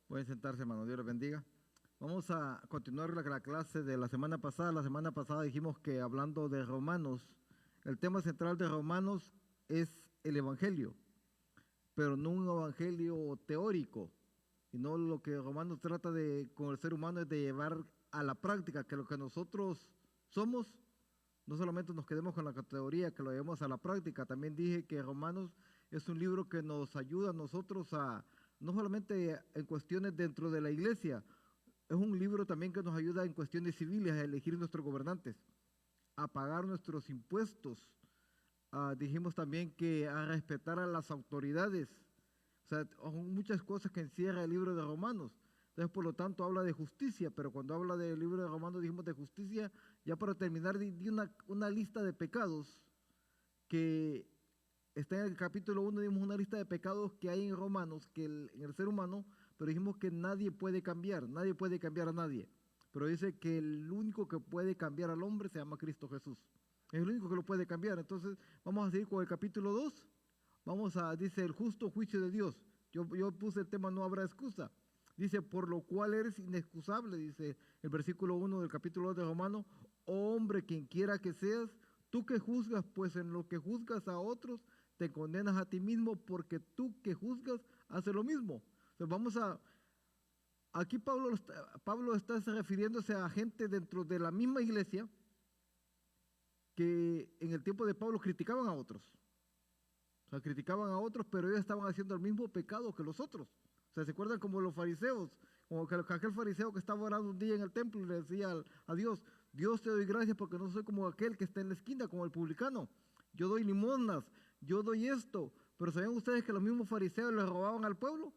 Pueden sentarse, hermano. Dios les bendiga. Vamos a continuar la clase de la semana pasada. La semana pasada dijimos que hablando de Romanos, el tema central de Romanos es el Evangelio, pero no un Evangelio teórico, sino lo que Romanos trata de con el ser humano es de llevar a la práctica que lo que nosotros somos, no solamente nos quedemos con la teoría, que lo llevemos a la práctica. También dije que Romanos es un libro que nos ayuda a nosotros a, no solamente en cuestiones dentro de la iglesia, es un libro también que nos ayuda en cuestiones civiles a elegir nuestros gobernantes, a pagar nuestros impuestos. Dijimos también que a respetar a las autoridades. O sea, son muchas cosas que encierra el libro de Romanos. Entonces, por lo tanto, habla de justicia, pero cuando habla del libro de Romanos dijimos de justicia, ya para terminar, di una lista de pecados que está en el capítulo 1, dimos una lista de pecados que hay en Romanos, que en el ser humano, pero dijimos que nadie puede cambiar a nadie. Pero dice que el único que puede cambiar al hombre se llama Cristo Jesús. Es el único que lo puede cambiar. Entonces, vamos a seguir con el capítulo 2. Dice, el justo juicio de Dios. Yo puse el tema, no habrá excusa. Dice, por lo cual eres inexcusable, dice el versículo 1 del capítulo 2 de Romanos. Oh hombre, quien quiera que seas, tú que juzgas, pues en lo que juzgas a otros, te condenas a ti mismo, porque tú que juzgas, haces lo mismo. Entonces aquí Pablo está refiriéndose a gente dentro de la misma iglesia que en el tiempo de Pablo criticaban a otros. O sea, criticaban a otros, pero ellos estaban haciendo el mismo pecado que los otros. O sea, ¿se acuerdan como los fariseos? Como que aquel fariseo que estaba orando un día en el templo y le decía a Dios, Dios te doy gracias porque no soy como aquel que está en la esquina, como el publicano. Yo doy limosnas, yo doy esto. Pero ¿sabían ustedes que los mismos fariseos le robaban al pueblo?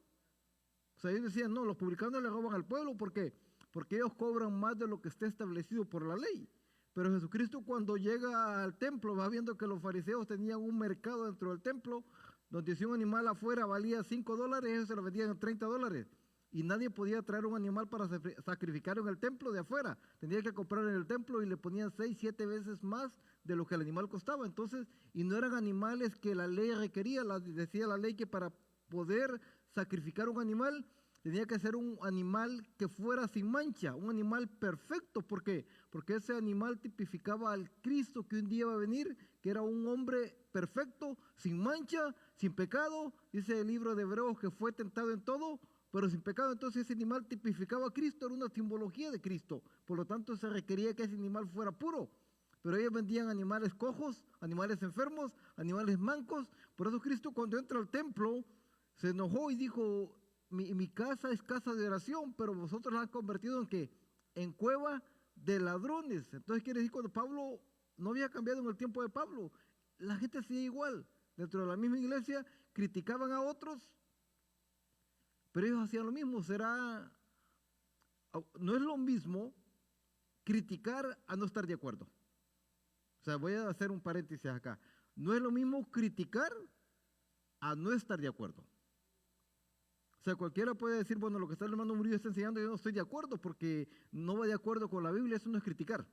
O sea, ellos decían, no, los publicanos le roban al pueblo. ¿Por qué? Porque ellos cobran más de lo que está establecido por la ley. Pero Jesucristo cuando llega al templo va viendo que los fariseos tenían un mercado dentro del templo donde si un animal afuera valía $5, ellos se lo vendían en $30. Y nadie podía traer un animal para sacrificar en el templo de afuera. Tenía que comprar en el templo y le ponían 6, 7 veces más de lo que el animal costaba. Entonces, y no eran animales que la ley requería. Decía la ley que para poder sacrificar un animal tenía que ser un animal que fuera sin mancha, un animal perfecto. ¿Por qué? Porque ese animal tipificaba al Cristo que un día iba a venir, que era un hombre perfecto, sin mancha, sin pecado. Dice el libro de Hebreos que fue tentado en todo, pero sin pecado. Entonces ese animal tipificaba a Cristo, era una simbología de Cristo. Por lo tanto se requería que ese animal fuera puro. Pero ellos vendían animales cojos, animales enfermos, animales mancos. Por eso Cristo cuando entra al templo se enojó y dijo, mi casa es casa de oración, pero vosotros la han convertido en ¿qué? En cueva de ladrones. Entonces quiere decir, cuando Pablo no había cambiado en el tiempo de Pablo, la gente hacía igual. Dentro de la misma iglesia criticaban a otros, pero ellos hacían lo mismo. No es lo mismo criticar a no estar de acuerdo. O sea, voy a hacer un paréntesis acá. No es lo mismo criticar a no estar de acuerdo. O sea, cualquiera puede decir, bueno, lo que está el hermano Murillo está enseñando, yo no estoy de acuerdo porque no va de acuerdo con la Biblia, eso no es criticar.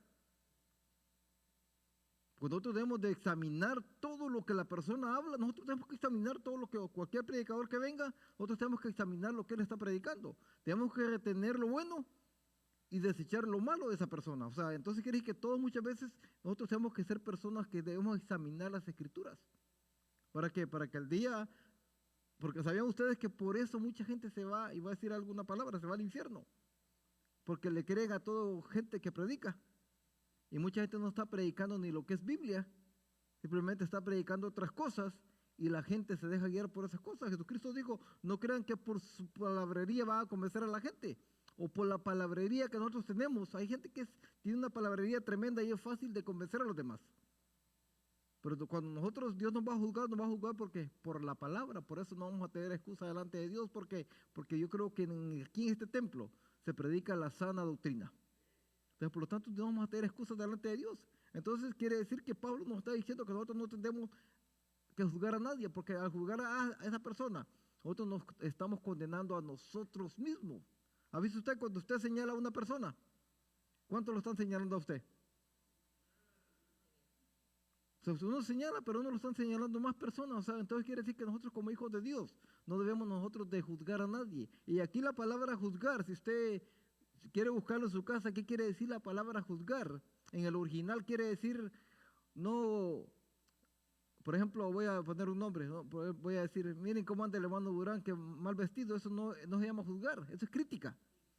Pues nosotros debemos de examinar todo lo que la persona habla, nosotros tenemos que examinar todo lo que cualquier predicador que venga, nosotros tenemos que examinar lo que él está predicando. Tenemos que retener lo bueno y desechar lo malo de esa persona. O sea, entonces quiere decir que todos muchas veces nosotros tenemos que ser personas que debemos examinar las escrituras. ¿Para qué? Para que al día, porque sabían ustedes que por eso mucha gente se va, y va a decir alguna palabra, se va al infierno. Porque le creen a toda gente que predica. Y mucha gente no está predicando ni lo que es Biblia, simplemente está predicando otras cosas y la gente se deja guiar por esas cosas. Jesucristo dijo, no crean que por su palabrería va a convencer a la gente o por la palabrería que nosotros tenemos. Hay gente que tiene una palabrería tremenda y es fácil de convencer a los demás. Pero cuando Dios nos va a juzgar porque por la palabra. Por eso no vamos a tener excusa delante de Dios, porque yo creo que aquí en este templo se predica la sana doctrina. Entonces, por lo tanto, no vamos a tener excusas delante de Dios. Entonces, quiere decir que Pablo nos está diciendo que nosotros no tenemos que juzgar a nadie, porque al juzgar a esa persona, nosotros nos estamos condenando a nosotros mismos. ¿Ha visto usted cuando usted señala a una persona? ¿Cuánto lo están señalando a usted? O sea, uno señala, pero uno lo están señalando más personas. O sea, entonces quiere decir que nosotros como hijos de Dios no debemos nosotros de juzgar a nadie. Y aquí la palabra juzgar, si usted quiere buscarlo en su casa, ¿qué quiere decir la palabra juzgar? En el original quiere decir no, por ejemplo, voy a poner un nombre, ¿no? Voy a decir, miren cómo anda el hermano Durán, que mal vestido, eso no se llama juzgar, eso es crítica.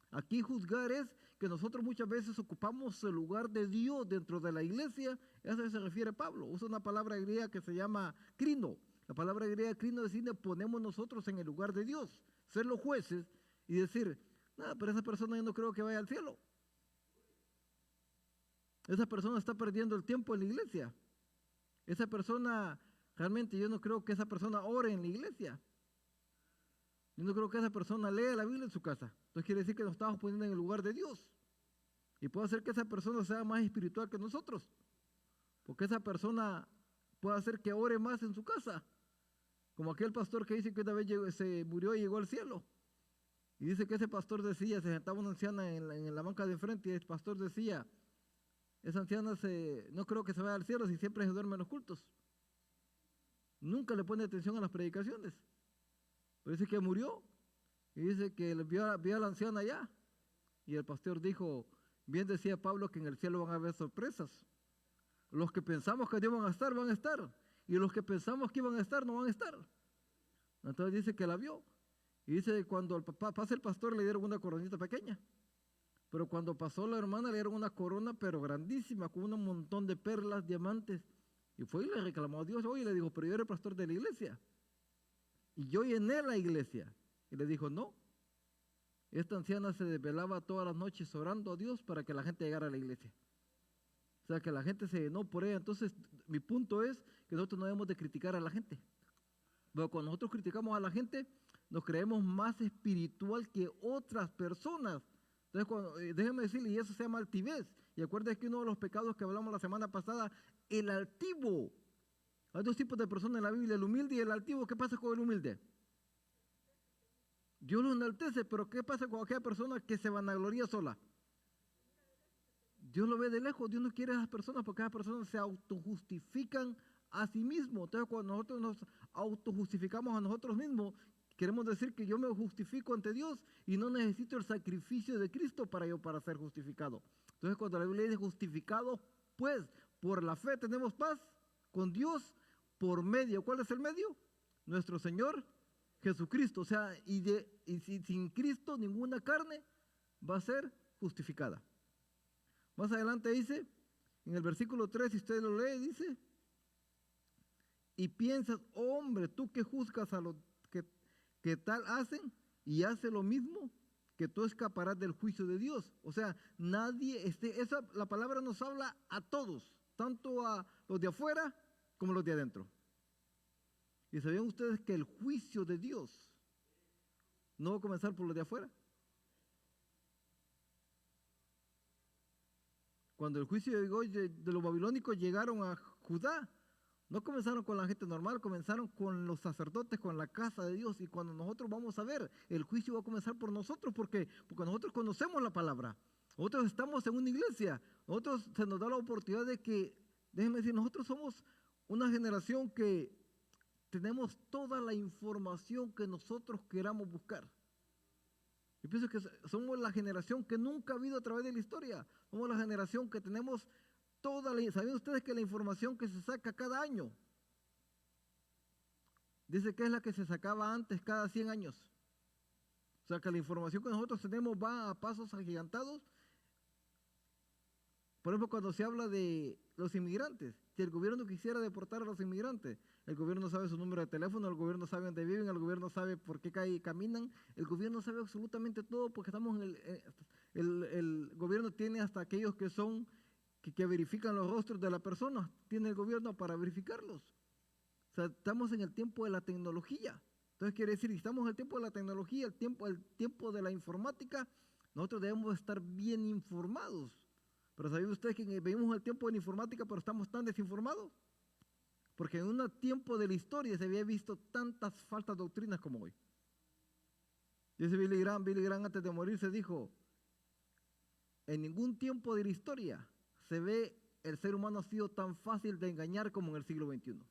Aquí juzgar es que nosotros muchas veces ocupamos el lugar de Dios dentro de la iglesia, a eso se refiere Pablo, usa una palabra griega que se llama crino. La palabra griega crino decide ponemos nosotros en el lugar de Dios, ser los jueces y decir, nada, pero esa persona yo no creo que vaya al cielo. Esa persona está perdiendo el tiempo en la iglesia. Esa persona, realmente yo no creo que esa persona ore en la iglesia. Yo no creo que esa persona lea la Biblia en su casa. Entonces quiere decir que nos estamos poniendo en el lugar de Dios. Y puede hacer que esa persona sea más espiritual que nosotros. Porque esa persona puede hacer que ore más en su casa. Como aquel pastor que dice que una vez se murió y llegó al cielo. Y dice que ese pastor decía, se sentaba una anciana en la banca de enfrente y el pastor decía, esa anciana no creo que se vaya al cielo si siempre se duerme en los cultos. Nunca le pone atención a las predicaciones. Pero dice que murió y dice que vio a la anciana allá. Y el pastor dijo, bien decía Pablo que en el cielo van a haber sorpresas. Los que pensamos que no iban a estar, van a estar. Y los que pensamos que iban a estar, no van a estar. Entonces dice que la vio. Y dice, cuando pasa el pastor le dieron una coronita pequeña. Pero cuando pasó la hermana le dieron una corona, pero grandísima, con un montón de perlas, diamantes. Y fue y le reclamó a Dios, oye, le dijo, pero yo era el pastor de la iglesia. Y yo llené la iglesia. Y le dijo, no. Esta anciana se desvelaba todas las noches orando a Dios para que la gente llegara a la iglesia. O sea, que la gente se llenó por ella. Entonces, mi punto es que nosotros no debemos de criticar a la gente. Pero cuando nosotros criticamos a la gente, nos creemos más espiritual que otras personas. Entonces, déjeme decirle, y eso se llama altivez. Y acuérdense que uno de los pecados que hablamos la semana pasada, el altivo. Hay dos tipos de personas en la Biblia, el humilde y el altivo. ¿Qué pasa con el humilde? Dios lo enaltece, pero ¿qué pasa con aquella persona que se vanagloria sola? Dios lo ve de lejos, Dios no quiere a esas personas porque esas personas se autojustifican a sí mismos. Entonces, cuando nosotros nos autojustificamos a nosotros mismos, queremos decir que yo me justifico ante Dios y no necesito el sacrificio de Cristo para ser justificado. Entonces, cuando la Biblia dice justificado, pues por la fe tenemos paz con Dios por medio. ¿Cuál es el medio? Nuestro Señor Jesucristo. O sea, sin Cristo ninguna carne va a ser justificada. Más adelante dice, en el versículo 3, si usted lo lee, dice, y piensas, oh, hombre, tú que juzgas a los que tal hacen y hace lo mismo, que tú escaparás del juicio de Dios. O sea, nadie, la palabra nos habla a todos, tanto a los de afuera como a los de adentro. ¿Y sabían ustedes que el juicio de Dios no va a comenzar por los de afuera? Cuando el juicio de los babilónicos llegaron a Judá, no comenzaron con la gente normal, comenzaron con los sacerdotes, con la casa de Dios. Y cuando nosotros vamos a ver, el juicio va a comenzar por nosotros, porque nosotros conocemos la palabra. Nosotros estamos en una iglesia. Nosotros se nos da la oportunidad de que, déjenme decir, nosotros somos una generación que tenemos toda la información que nosotros queramos buscar. Yo pienso que somos la generación que nunca ha habido a través de la historia. Somos la generación que tenemos ¿saben ustedes que la información que se saca cada año? Dice que es la que se sacaba antes cada 100 años. O sea que la información que nosotros tenemos va a pasos agigantados. Por ejemplo, cuando se habla de los inmigrantes, si el gobierno quisiera deportar a los inmigrantes, el gobierno sabe su número de teléfono, el gobierno sabe dónde viven, el gobierno sabe por qué caminan, el gobierno sabe absolutamente todo porque estamos el gobierno tiene hasta aquellos que verifican los rostros de la persona, tiene el gobierno para verificarlos. O sea, estamos en el tiempo de la tecnología. Entonces quiere decir, si estamos en el tiempo de la tecnología, el tiempo de la informática, nosotros debemos estar bien informados. Pero ¿saben ustedes que vivimos el tiempo de la informática, pero estamos tan desinformados? Porque en un tiempo de la historia se había visto tantas falsas doctrinas como hoy. Dice Billy Graham antes de morir se dijo, en ningún tiempo de la historia se ve el ser humano ha sido tan fácil de engañar como en el siglo XXI.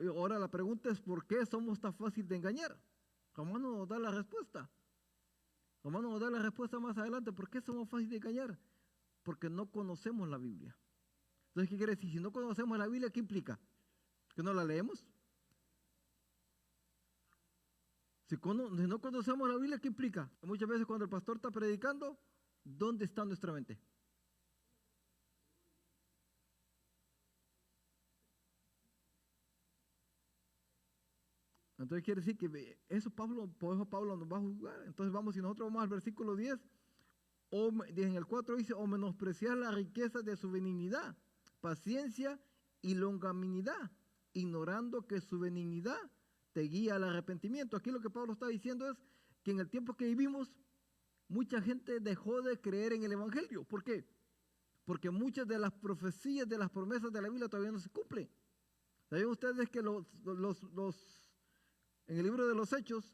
Ahora la pregunta es, ¿por qué somos tan fácil de engañar? Romanos nos da la respuesta. Romanos nos da la respuesta más adelante. ¿Por qué somos fáciles de engañar? Porque no conocemos la Biblia. Entonces, ¿qué quiere decir? Si no conocemos la Biblia, ¿qué implica? ¿Que no la leemos? Si no conocemos la Biblia, ¿qué implica? Muchas veces cuando el pastor está predicando, ¿dónde está nuestra mente? Entonces quiere decir que eso por eso Pablo nos va a juzgar. Entonces vamos, si nosotros vamos al versículo 10, en el 4 dice, o menospreciar la riqueza de su benignidad, paciencia y longanimidad, ignorando que su benignidad te guía al arrepentimiento. Aquí lo que Pablo está diciendo es que en el tiempo que vivimos, mucha gente dejó de creer en el Evangelio. ¿Por qué? Porque muchas de las profecías, de las promesas de la Biblia todavía no se cumplen. ¿Saben ustedes que en el libro de los Hechos,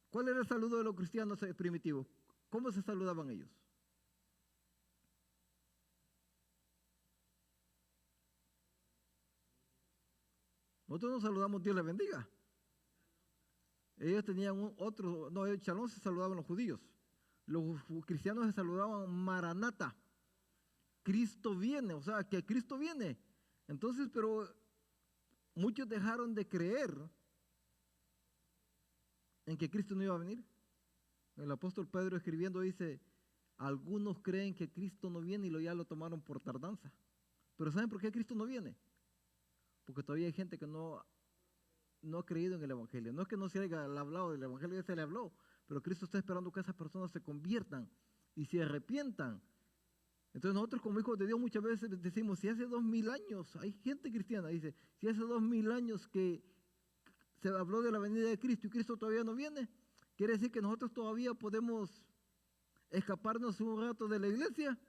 cuál era el saludo de los cristianos primitivos? ¿Cómo se saludaban ellos? Nosotros nos saludamos Dios les bendiga. Ellos tenían Shalom se saludaban los judíos. Los cristianos se saludaban Maranata. Cristo viene, o sea, que Cristo viene. Entonces, pero muchos dejaron de creer en que Cristo no iba a venir. El apóstol Pedro escribiendo dice, algunos creen que Cristo no viene y ya lo tomaron por tardanza. Pero ¿saben por qué Cristo no viene? Porque todavía hay gente que no ha creído en el Evangelio. No es que no se haya hablado del Evangelio, ya se le habló, pero Cristo está esperando que esas personas se conviertan y se arrepientan. Entonces nosotros como hijos de Dios muchas veces decimos, si hace 2000 años, hay gente cristiana, dice, si hace 2000 años que se habló de la venida de Cristo y Cristo todavía no viene, quiere decir que nosotros todavía podemos escaparnos un rato de la iglesia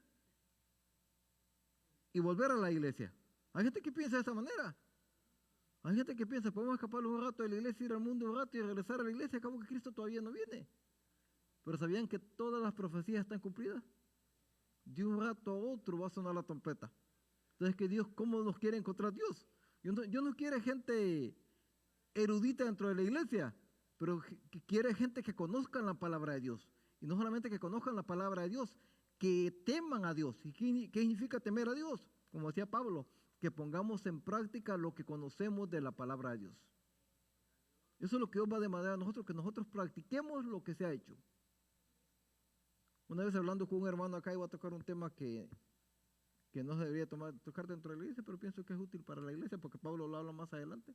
y volver a la iglesia. Hay gente que piensa de esa manera. Hay gente que piensa, podemos escapar un rato de la iglesia, ir al mundo un rato y regresar a la iglesia, acabo que Cristo todavía no viene. Pero ¿sabían que todas las profecías están cumplidas? De un rato a otro va a sonar la trompeta. Entonces, que Dios, ¿cómo nos quiere encontrar Dios? Dios no quiere gente erudita dentro de la iglesia, pero quiere gente que conozcan la palabra de Dios. Y no solamente que conozcan la palabra de Dios, que teman a Dios. ¿Y qué significa temer a Dios? Como decía Pablo, que pongamos en práctica lo que conocemos de la palabra de Dios. Eso es lo que Dios va a demandar a nosotros, que nosotros practiquemos lo que se ha hecho. Una vez hablando con un hermano acá, iba a tocar un tema que no se debería tocar dentro de la iglesia, pero pienso que es útil para la iglesia, porque Pablo lo habla más adelante.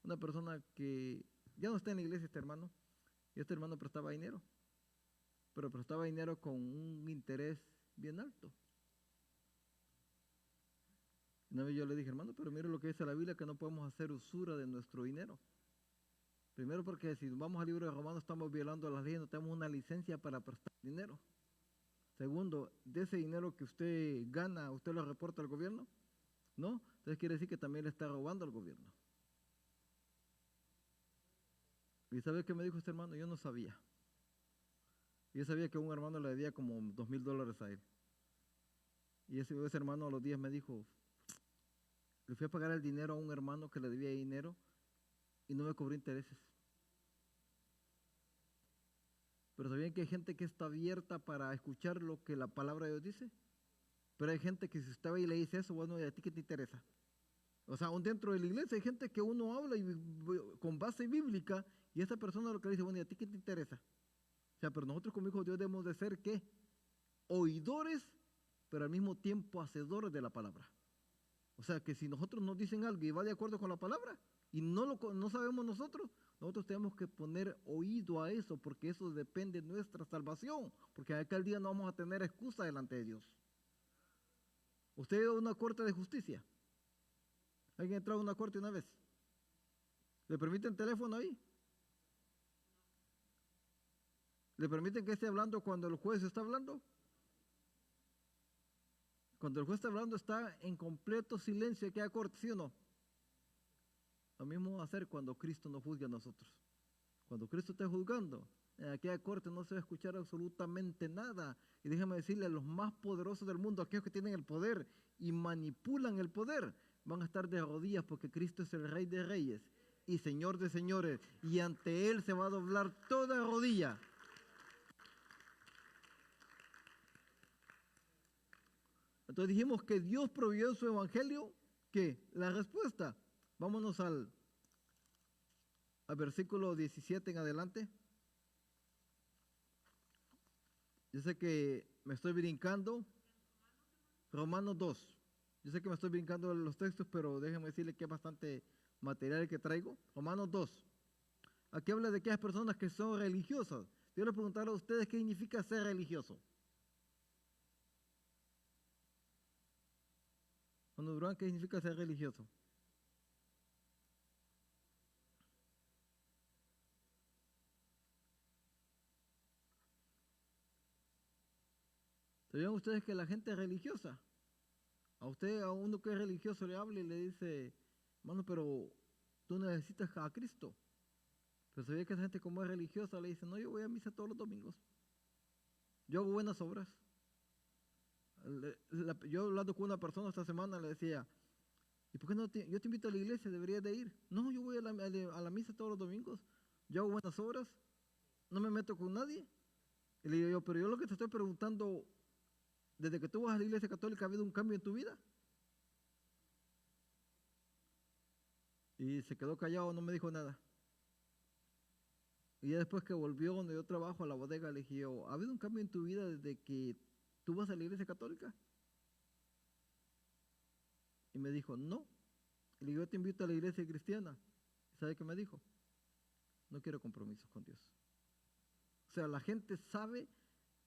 Una persona que ya no está en la iglesia, y este hermano prestaba dinero, pero prestaba dinero con un interés bien alto. Una vez yo le dije, hermano, pero mire lo que dice la Biblia, que no podemos hacer usura de nuestro dinero. Primero porque si vamos al libro de Romanos estamos violando las leyes, no tenemos una licencia para prestar dinero. Segundo, de ese dinero que usted gana, ¿usted lo reporta al gobierno? ¿No? Entonces quiere decir que también le está robando al gobierno. ¿Y sabe qué me dijo este hermano? Yo no sabía. Yo sabía que un hermano le debía como $2000 a él. Y ese hermano a los días me dijo, le fui a pagar el dinero a un hermano que le debía dinero y no me cobró intereses. Pero ¿sabían que hay gente que está abierta para escuchar lo que la palabra de Dios dice? Pero hay gente que si usted va y le dice eso, bueno, ¿y a ti qué te interesa? O sea, aún dentro de la iglesia hay gente que uno habla con base bíblica y esa persona lo que le dice, bueno, ¿y a ti qué te interesa? O sea, pero nosotros como hijos de Dios debemos de ser, ¿qué? Oidores, pero al mismo tiempo hacedores de la palabra. O sea, que si nosotros nos dicen algo y va de acuerdo con la palabra y no sabemos nosotros tenemos que poner oído a eso, porque eso depende de nuestra salvación, porque aquel día no vamos a tener excusa delante de Dios. ¿Usted ha ido a una corte de justicia? ¿Alguien ha entrado a una corte una vez? ¿Le permiten teléfono ahí? ¿Le permiten que esté hablando cuando el juez está hablando? Cuando el juez está hablando está en completo silencio, que hay corte, ¿sí o no? Lo mismo va a hacer cuando Cristo nos juzgue a nosotros. Cuando Cristo esté juzgando, en aquella corte no se va a escuchar absolutamente nada. Y déjame decirle, los más poderosos del mundo, aquellos que tienen el poder y manipulan el poder, van a estar de rodillas porque Cristo es el Rey de Reyes y Señor de Señores. Y ante Él se va a doblar toda rodilla. Entonces dijimos que Dios proveyó en su evangelio, ¿qué? La respuesta. Vámonos al versículo 17 en adelante. Yo sé que me estoy brincando. Romanos 2. Yo sé que me estoy brincando los textos, pero déjenme decirle que es bastante material que traigo. Romanos 2. Aquí habla de aquellas personas que son religiosas. Yo les preguntaré a ustedes qué significa ser religioso. Cuando Durán, ¿qué significa ser religioso? ¿Sabían ustedes que la gente es religiosa? A usted, a uno que es religioso, le habla y le dice, hermano, pero tú necesitas a Cristo. Pero sabía que esa gente como es religiosa le dice, no, yo voy a misa todos los domingos. Yo hago buenas obras. Yo hablando con una persona esta semana le decía, ¿y por qué no yo te invito a la iglesia? Deberías de ir. No, yo voy a la misa todos los domingos. Yo hago buenas obras. No me meto con nadie. Y le digo yo, pero yo lo que te estoy preguntando, desde que tú vas a la iglesia católica, ¿ha habido un cambio en tu vida? Y se quedó callado, no me dijo nada. Y ya después que volvió donde yo trabajo a la bodega, le dije yo, ¿ha habido un cambio en tu vida desde que tú vas a la iglesia católica? Y me dijo, no. Y le digo, yo te invito a la iglesia cristiana. ¿Y sabe qué me dijo? No quiero compromisos con Dios. O sea, la gente sabe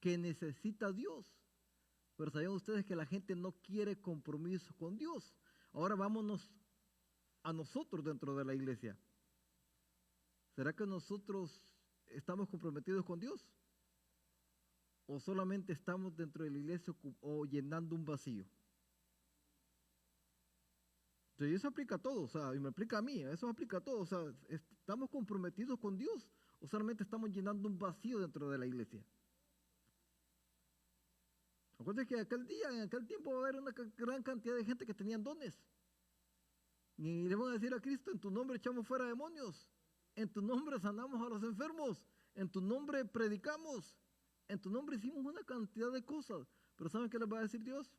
que necesita a Dios. Pero saben ustedes que la gente no quiere compromisos con Dios. Ahora vámonos a nosotros dentro de la iglesia. ¿Será que nosotros estamos comprometidos con Dios? ¿O solamente estamos dentro de la iglesia o llenando un vacío? Entonces eso aplica a todo, o sea, y me aplica a mí, eso aplica a todo, o sea, ¿estamos comprometidos con Dios o solamente estamos llenando un vacío dentro de la iglesia? Acuérdense que en aquel tiempo va a haber una gran cantidad de gente que tenían dones. Y le van a decir a Cristo, en tu nombre echamos fuera demonios, en tu nombre sanamos a los enfermos, en tu nombre predicamos, en tu nombre hicimos una cantidad de cosas. Pero ¿saben qué les va a decir Dios?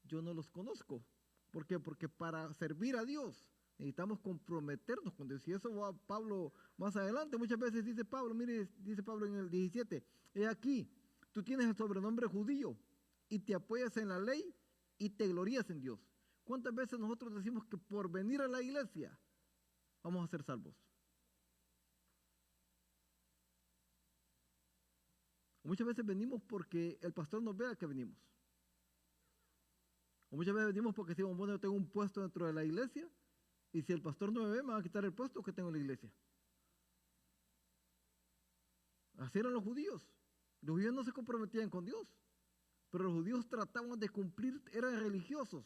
Yo no los conozco. ¿Por qué? Porque para servir a Dios necesitamos comprometernos con Dios. Y eso va Pablo más adelante. Muchas veces dice Pablo, mire, dice Pablo en el 17, he aquí, tú tienes el sobrenombre judío y te apoyas en la ley y te glorías en Dios. ¿Cuántas veces nosotros decimos que por venir a la iglesia vamos a ser salvos? Muchas veces venimos porque el pastor nos vea que venimos. O muchas veces venimos porque decimos, bueno, yo tengo un puesto dentro de la iglesia y si el pastor no me ve, me va a quitar el puesto que tengo en la iglesia. Así eran los judíos. Los judíos no se comprometían con Dios, pero los judíos trataban de cumplir, eran religiosos.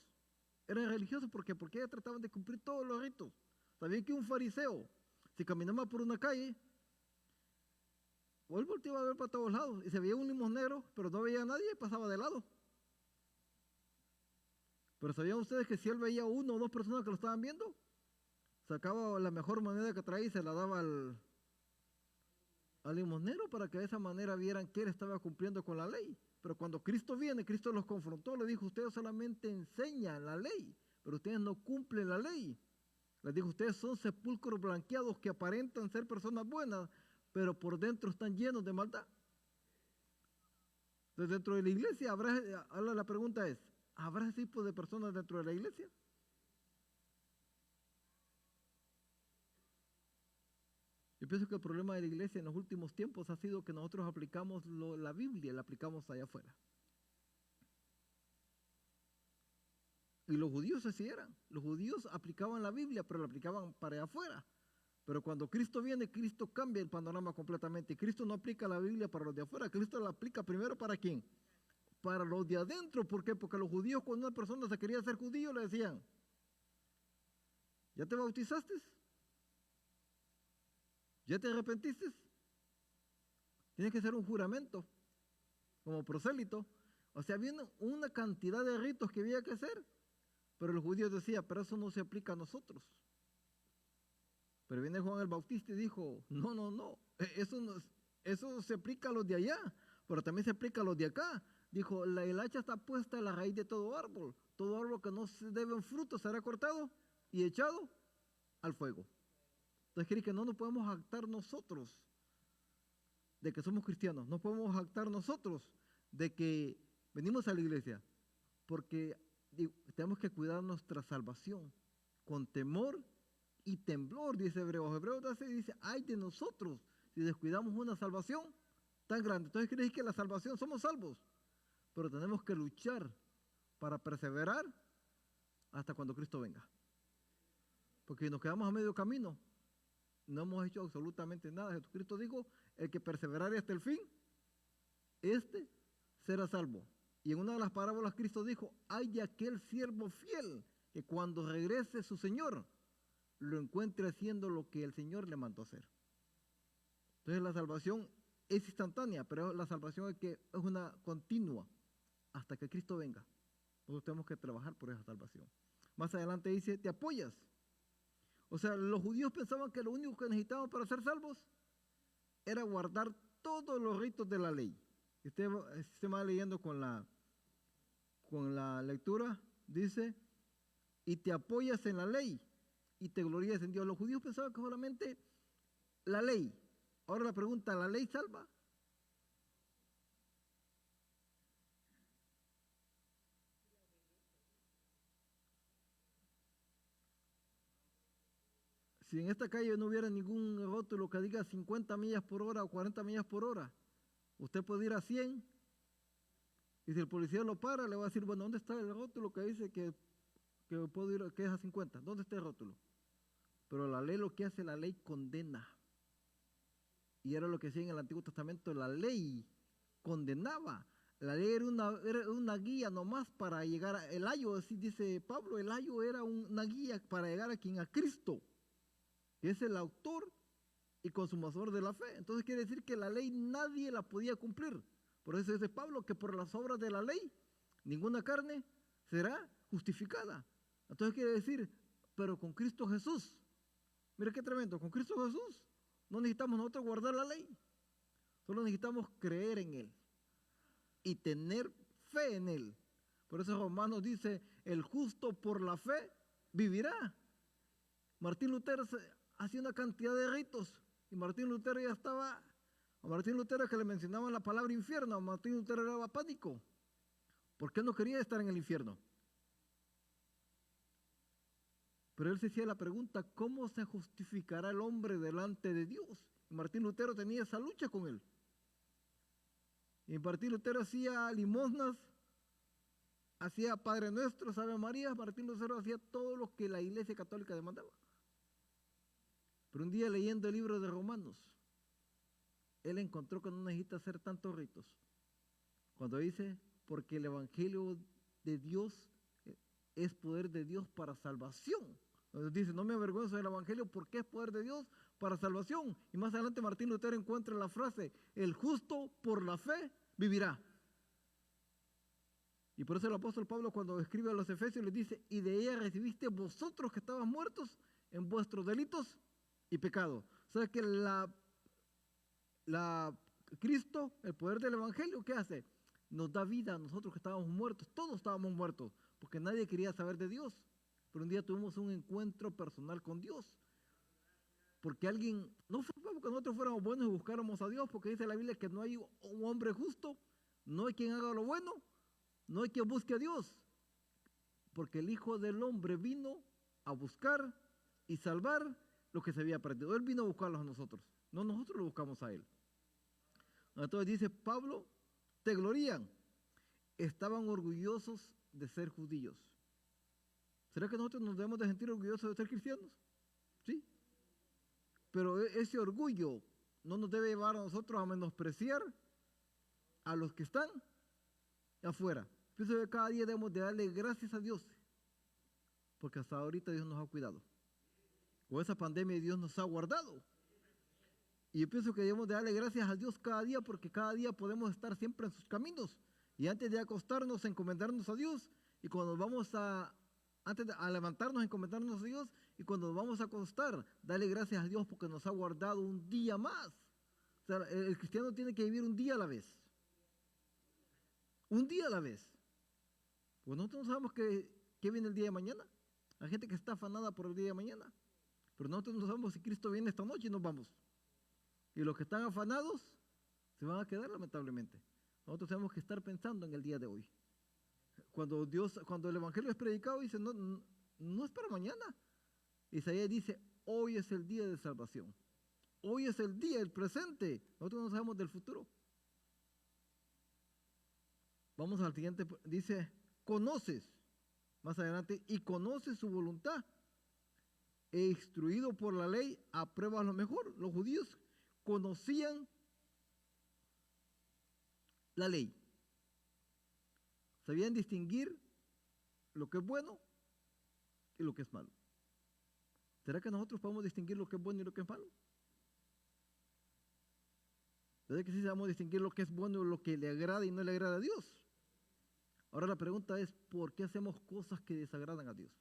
Eran religiosos porque ellos trataban de cumplir todos los ritos. Sabían que un fariseo, si caminaba por una calle, o él volteaba a ver para todos lados y se veía un limosnero, pero no veía a nadie y pasaba de lado. Pero ¿sabían ustedes que si él veía uno o dos personas que lo estaban viendo, sacaba la mejor moneda que traía y se la daba al limosnero para que de esa manera vieran que él estaba cumpliendo con la ley? Pero cuando Cristo viene, Cristo los confrontó, le dijo, ustedes solamente enseñan la ley, pero ustedes no cumplen la ley. Les dijo, ustedes son sepulcros blanqueados que aparentan ser personas buenas, pero por dentro están llenos de maldad. Entonces dentro de la iglesia ahora la pregunta es, ¿habrá ese tipo de personas dentro de la iglesia? Yo pienso que el problema de la iglesia en los últimos tiempos ha sido que nosotros aplicamos la Biblia, la aplicamos allá afuera. Y los judíos así eran. Los judíos aplicaban la Biblia, pero la aplicaban para allá afuera. Pero cuando Cristo viene, Cristo cambia el panorama completamente. Y Cristo no aplica la Biblia para los de afuera. Cristo la aplica primero ¿para quién? Para los de adentro. ¿Por qué? Porque los judíos, cuando una persona se quería hacer judío, le decían, ¿ya te bautizaste? ¿Ya te arrepentiste? Tienes que hacer un juramento como prosélito. O sea, había una cantidad de ritos que había que hacer. Pero los judíos decían, pero eso no se aplica a nosotros. Pero viene Juan el Bautista y dijo, no, eso se aplica a los de allá, pero también se aplica a los de acá. Dijo, el hacha está puesta en la raíz de todo árbol que no se debe en fruto será cortado y echado al fuego. Entonces quiere que no nos podemos jactar nosotros de que somos cristianos, no podemos jactar nosotros de que venimos a la iglesia, porque tenemos que cuidar nuestra salvación con temor y temblor, dice Hebreos. Hebreos 12 dice, ay de nosotros si descuidamos una salvación tan grande. Entonces quiere decir que la salvación somos salvos, pero tenemos que luchar para perseverar hasta cuando Cristo venga. Porque si nos quedamos a medio camino, no hemos hecho absolutamente nada. Jesucristo dijo, el que perseverare hasta el fin, este será salvo. Y en una de las parábolas Cristo dijo, ay de aquel siervo fiel que cuando regrese su Señor, lo encuentre haciendo lo que el Señor le mandó hacer. Entonces la salvación es instantánea, pero la salvación es una continua hasta que Cristo venga. Nosotros tenemos que trabajar por esa salvación. Más adelante dice, te apoyas. O sea, los judíos pensaban que lo único que necesitaban para ser salvos era guardar todos los ritos de la ley. Usted va leyendo con la lectura, dice, y te apoyas en la ley y te glorías en Dios. Los judíos pensaban que solamente la ley. Ahora la pregunta, ¿la ley salva? Si en esta calle no hubiera ningún rótulo que diga 50 millas por hora o 40 millas por hora, usted puede ir a 100 y si el policía lo para, le va a decir, bueno, ¿dónde está el rótulo que dice que puedo ir, que es a 50? ¿Dónde está el rótulo? Pero la ley, lo que hace, la ley condena. Y era lo que decía en el Antiguo Testamento, la ley condenaba. La ley era una guía nomás para llegar el ayo, así dice Pablo, el ayo era una guía para llegar a Cristo, que es el autor y consumador de la fe. Entonces quiere decir que la ley nadie la podía cumplir. Por eso dice Pablo que por las obras de la ley ninguna carne será justificada. Entonces quiere decir, pero con Cristo Jesús, mira qué tremendo, con Cristo Jesús no necesitamos nosotros guardar la ley, solo necesitamos creer en Él y tener fe en Él. Por eso Romanos dice, el justo por la fe vivirá. Martín Lutero hacía una cantidad de ritos y Martín Lutero ya estaba, a Martín Lutero que le mencionaban la palabra infierno, a Martín Lutero le daba pánico, porque él no quería estar en el infierno. Pero él se hacía la pregunta, ¿cómo se justificará el hombre delante de Dios? Y Martín Lutero tenía esa lucha con él. Y Martín Lutero hacía limosnas, hacía Padre Nuestro, Ave María. Martín Lutero hacía todo lo que la Iglesia Católica demandaba. Pero un día leyendo el libro de Romanos, él encontró que no necesita hacer tantos ritos. Cuando dice, porque el Evangelio de Dios es poder de Dios para salvación. Entonces dice, no me avergüenzo del Evangelio porque es poder de Dios para salvación. Y más adelante Martín Lutero encuentra la frase, el justo por la fe vivirá. Y por eso el apóstol Pablo cuando escribe a los Efesios les dice, y de ella recibiste vosotros que estaban muertos en vuestros delitos y pecados. O sea que Cristo, el poder del Evangelio, ¿qué hace? Nos da vida a nosotros que estábamos muertos, todos estábamos muertos, porque nadie quería saber de Dios. Pero un día tuvimos un encuentro personal con Dios. Porque alguien, no fue porque nosotros fuéramos buenos y buscáramos a Dios, porque dice la Biblia que no hay un hombre justo, no hay quien haga lo bueno, no hay quien busque a Dios. Porque el Hijo del Hombre vino a buscar y salvar lo que se había perdido. Él vino a buscarlos a nosotros, no nosotros lo buscamos a Él. Entonces dice Pablo, te glorían, estaban orgullosos de ser judíos. ¿Será que nosotros nos debemos de sentir orgullosos de ser cristianos? Sí. Pero ese orgullo no nos debe llevar a nosotros a menospreciar a los que están afuera. Pienso que cada día debemos de darle gracias a Dios, porque hasta ahorita Dios nos ha cuidado. Con esa pandemia Dios nos ha guardado. Y yo pienso que debemos de darle gracias a Dios cada día porque cada día podemos estar siempre en sus caminos. Y antes de acostarnos, encomendarnos a Dios. Y cuando antes de levantarnos, encomendarnos a Dios. Y cuando nos vamos a acostar, darle gracias a Dios porque nos ha guardado un día más. O sea, el cristiano tiene que vivir un día a la vez. Un día a la vez. Pues nosotros no sabemos qué viene el día de mañana. Hay gente que está afanada por el día de mañana. Pero nosotros no sabemos si Cristo viene esta noche y nos vamos. Y los que están afanados se van a quedar lamentablemente. Nosotros tenemos que estar pensando en el día de hoy. Cuando el Evangelio es predicado, dice, no es para mañana. Isaías dice, hoy es el día de salvación. Hoy es el día, el presente. Nosotros no sabemos del futuro. Vamos al siguiente, dice, conoces, más adelante, y conoces su voluntad. E instruido por la ley, apruebas lo mejor. Los judíos conocían la ley. Sabían distinguir lo que es bueno y lo que es malo. ¿Será que nosotros podemos distinguir lo que es bueno y lo que es malo? ¿Verdad que sí sabemos distinguir lo que es bueno y lo que le agrada y no le agrada a Dios? Ahora la pregunta es, ¿por qué hacemos cosas que desagradan a Dios?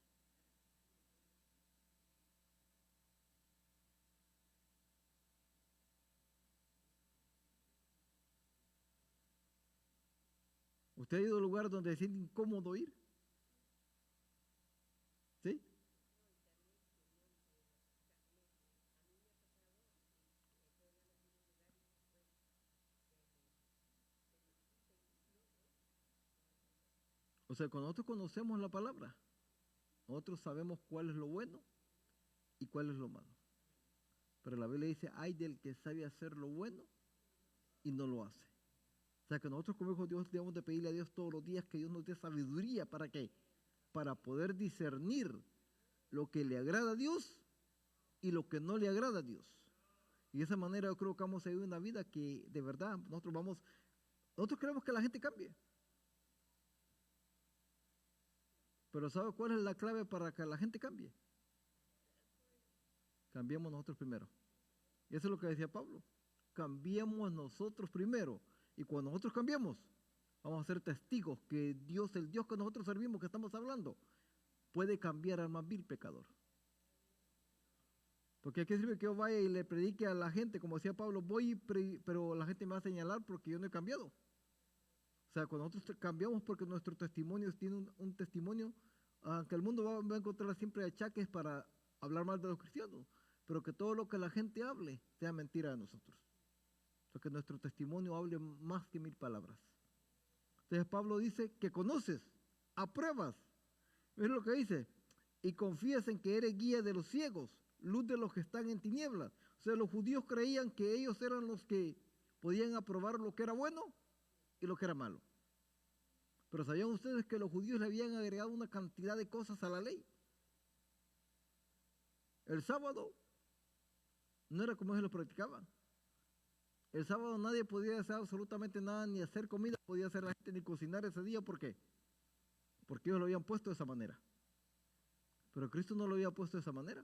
¿Usted ha ido a un lugar donde se siente incómodo ir? ¿Sí? O sea, cuando nosotros conocemos la palabra, nosotros sabemos cuál es lo bueno y cuál es lo malo. Pero la Biblia dice, hay del que sabe hacer lo bueno y no lo hace. O sea, que nosotros como hijos de Dios debemos de pedirle a Dios todos los días que Dios nos dé sabiduría. ¿Para qué? Para poder discernir lo que le agrada a Dios y lo que no le agrada a Dios. Y de esa manera yo creo que vamos a vivir una vida que de verdad nosotros queremos que la gente cambie. Pero ¿sabe cuál es la clave para que la gente cambie? Cambiemos nosotros primero. Y eso es lo que decía Pablo. Cambiemos nosotros primero. Y cuando nosotros cambiemos, vamos a ser testigos que Dios, el Dios que nosotros servimos, que estamos hablando, puede cambiar al más vil pecador. Porque ¿a qué sirve que yo vaya y le predique a la gente? Como decía Pablo, pero la gente me va a señalar porque yo no he cambiado. O sea, cuando nosotros cambiamos porque nuestro testimonio tiene un testimonio, aunque el mundo va a encontrar siempre achaques para hablar mal de los cristianos, pero que todo lo que la gente hable sea mentira de nosotros. O sea, que nuestro testimonio hable más que 1000 palabras. Entonces Pablo dice que conoces, apruebas. Miren lo que dice, y confías en que eres guía de los ciegos, luz de los que están en tinieblas. O sea, los judíos creían que ellos eran los que podían aprobar lo que era bueno y lo que era malo. Pero ¿sabían ustedes que los judíos le habían agregado una cantidad de cosas a la ley? El sábado no era como ellos lo practicaban. El sábado nadie podía hacer absolutamente nada, ni hacer comida, podía hacer la gente ni cocinar ese día. ¿Por qué? Porque ellos lo habían puesto de esa manera. Pero Cristo no lo había puesto de esa manera.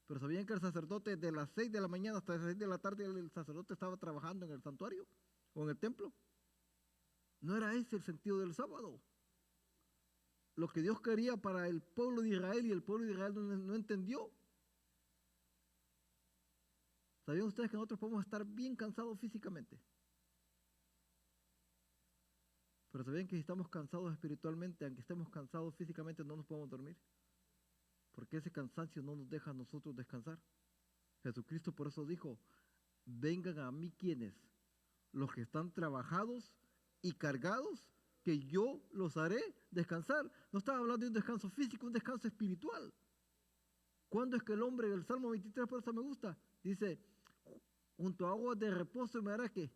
Pero ¿sabían que el sacerdote de las 6 de la mañana hasta las 6 de la tarde el sacerdote estaba trabajando en el santuario o en el templo? No era ese el sentido del sábado. Lo que Dios quería para el pueblo de Israel y el pueblo de Israel no entendió. ¿Sabían ustedes que nosotros podemos estar bien cansados físicamente? Pero ¿sabían que si estamos cansados espiritualmente, aunque estemos cansados físicamente, no nos podemos dormir? Porque ese cansancio no nos deja a nosotros descansar. Jesucristo por eso dijo, vengan a mí quienes, los que están trabajados y cargados, que yo los haré descansar. No estaba hablando de un descanso físico, un descanso espiritual. ¿Cuándo es que el hombre, el Salmo 23, por eso me gusta, dice, junto a aguas de reposo me hará que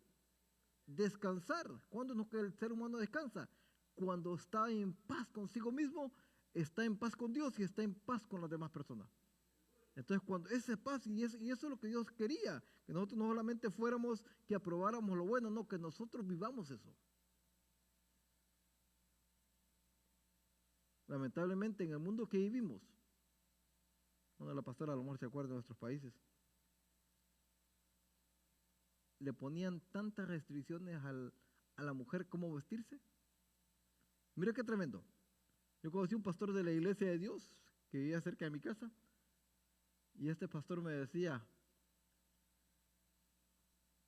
descansar? ¿Cuándo es que el ser humano descansa? Cuando está en paz consigo mismo, está en paz con Dios y está en paz con las demás personas. Entonces, cuando esa paz, y eso es lo que Dios quería, que nosotros no solamente fuéramos, que aprobáramos lo bueno, no, que nosotros vivamos eso. Lamentablemente, en el mundo que vivimos, bueno, la pastora a lo mejor se acuerda de nuestros países, le ponían tantas restricciones a la mujer cómo vestirse. Mira qué tremendo. Yo conocí un pastor de la Iglesia de Dios que vivía cerca de mi casa y este pastor me decía,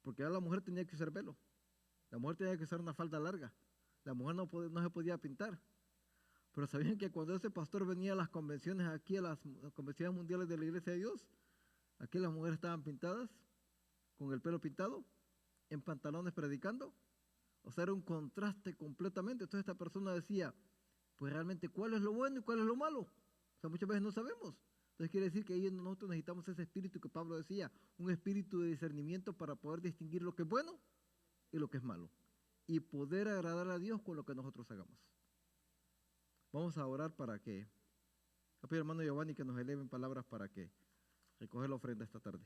porque ahora la mujer tenía que usar velo, la mujer tenía que usar una falda larga, la mujer no se podía pintar. Pero sabían que cuando ese pastor venía a las convenciones aquí, a las convenciones mundiales de la Iglesia de Dios, aquí las mujeres estaban pintadas, con el pelo pintado, en pantalones predicando. O sea, era un contraste completamente. Entonces esta persona decía, pues realmente, ¿cuál es lo bueno y cuál es lo malo? O sea, muchas veces no sabemos. Entonces quiere decir que ahí nosotros necesitamos ese espíritu que Pablo decía, un espíritu de discernimiento para poder distinguir lo que es bueno y lo que es malo. Y poder agradar a Dios con lo que nosotros hagamos. Vamos a orar para que, a pedir hermano Giovanni que nos eleven palabras para que recoger la ofrenda esta tarde.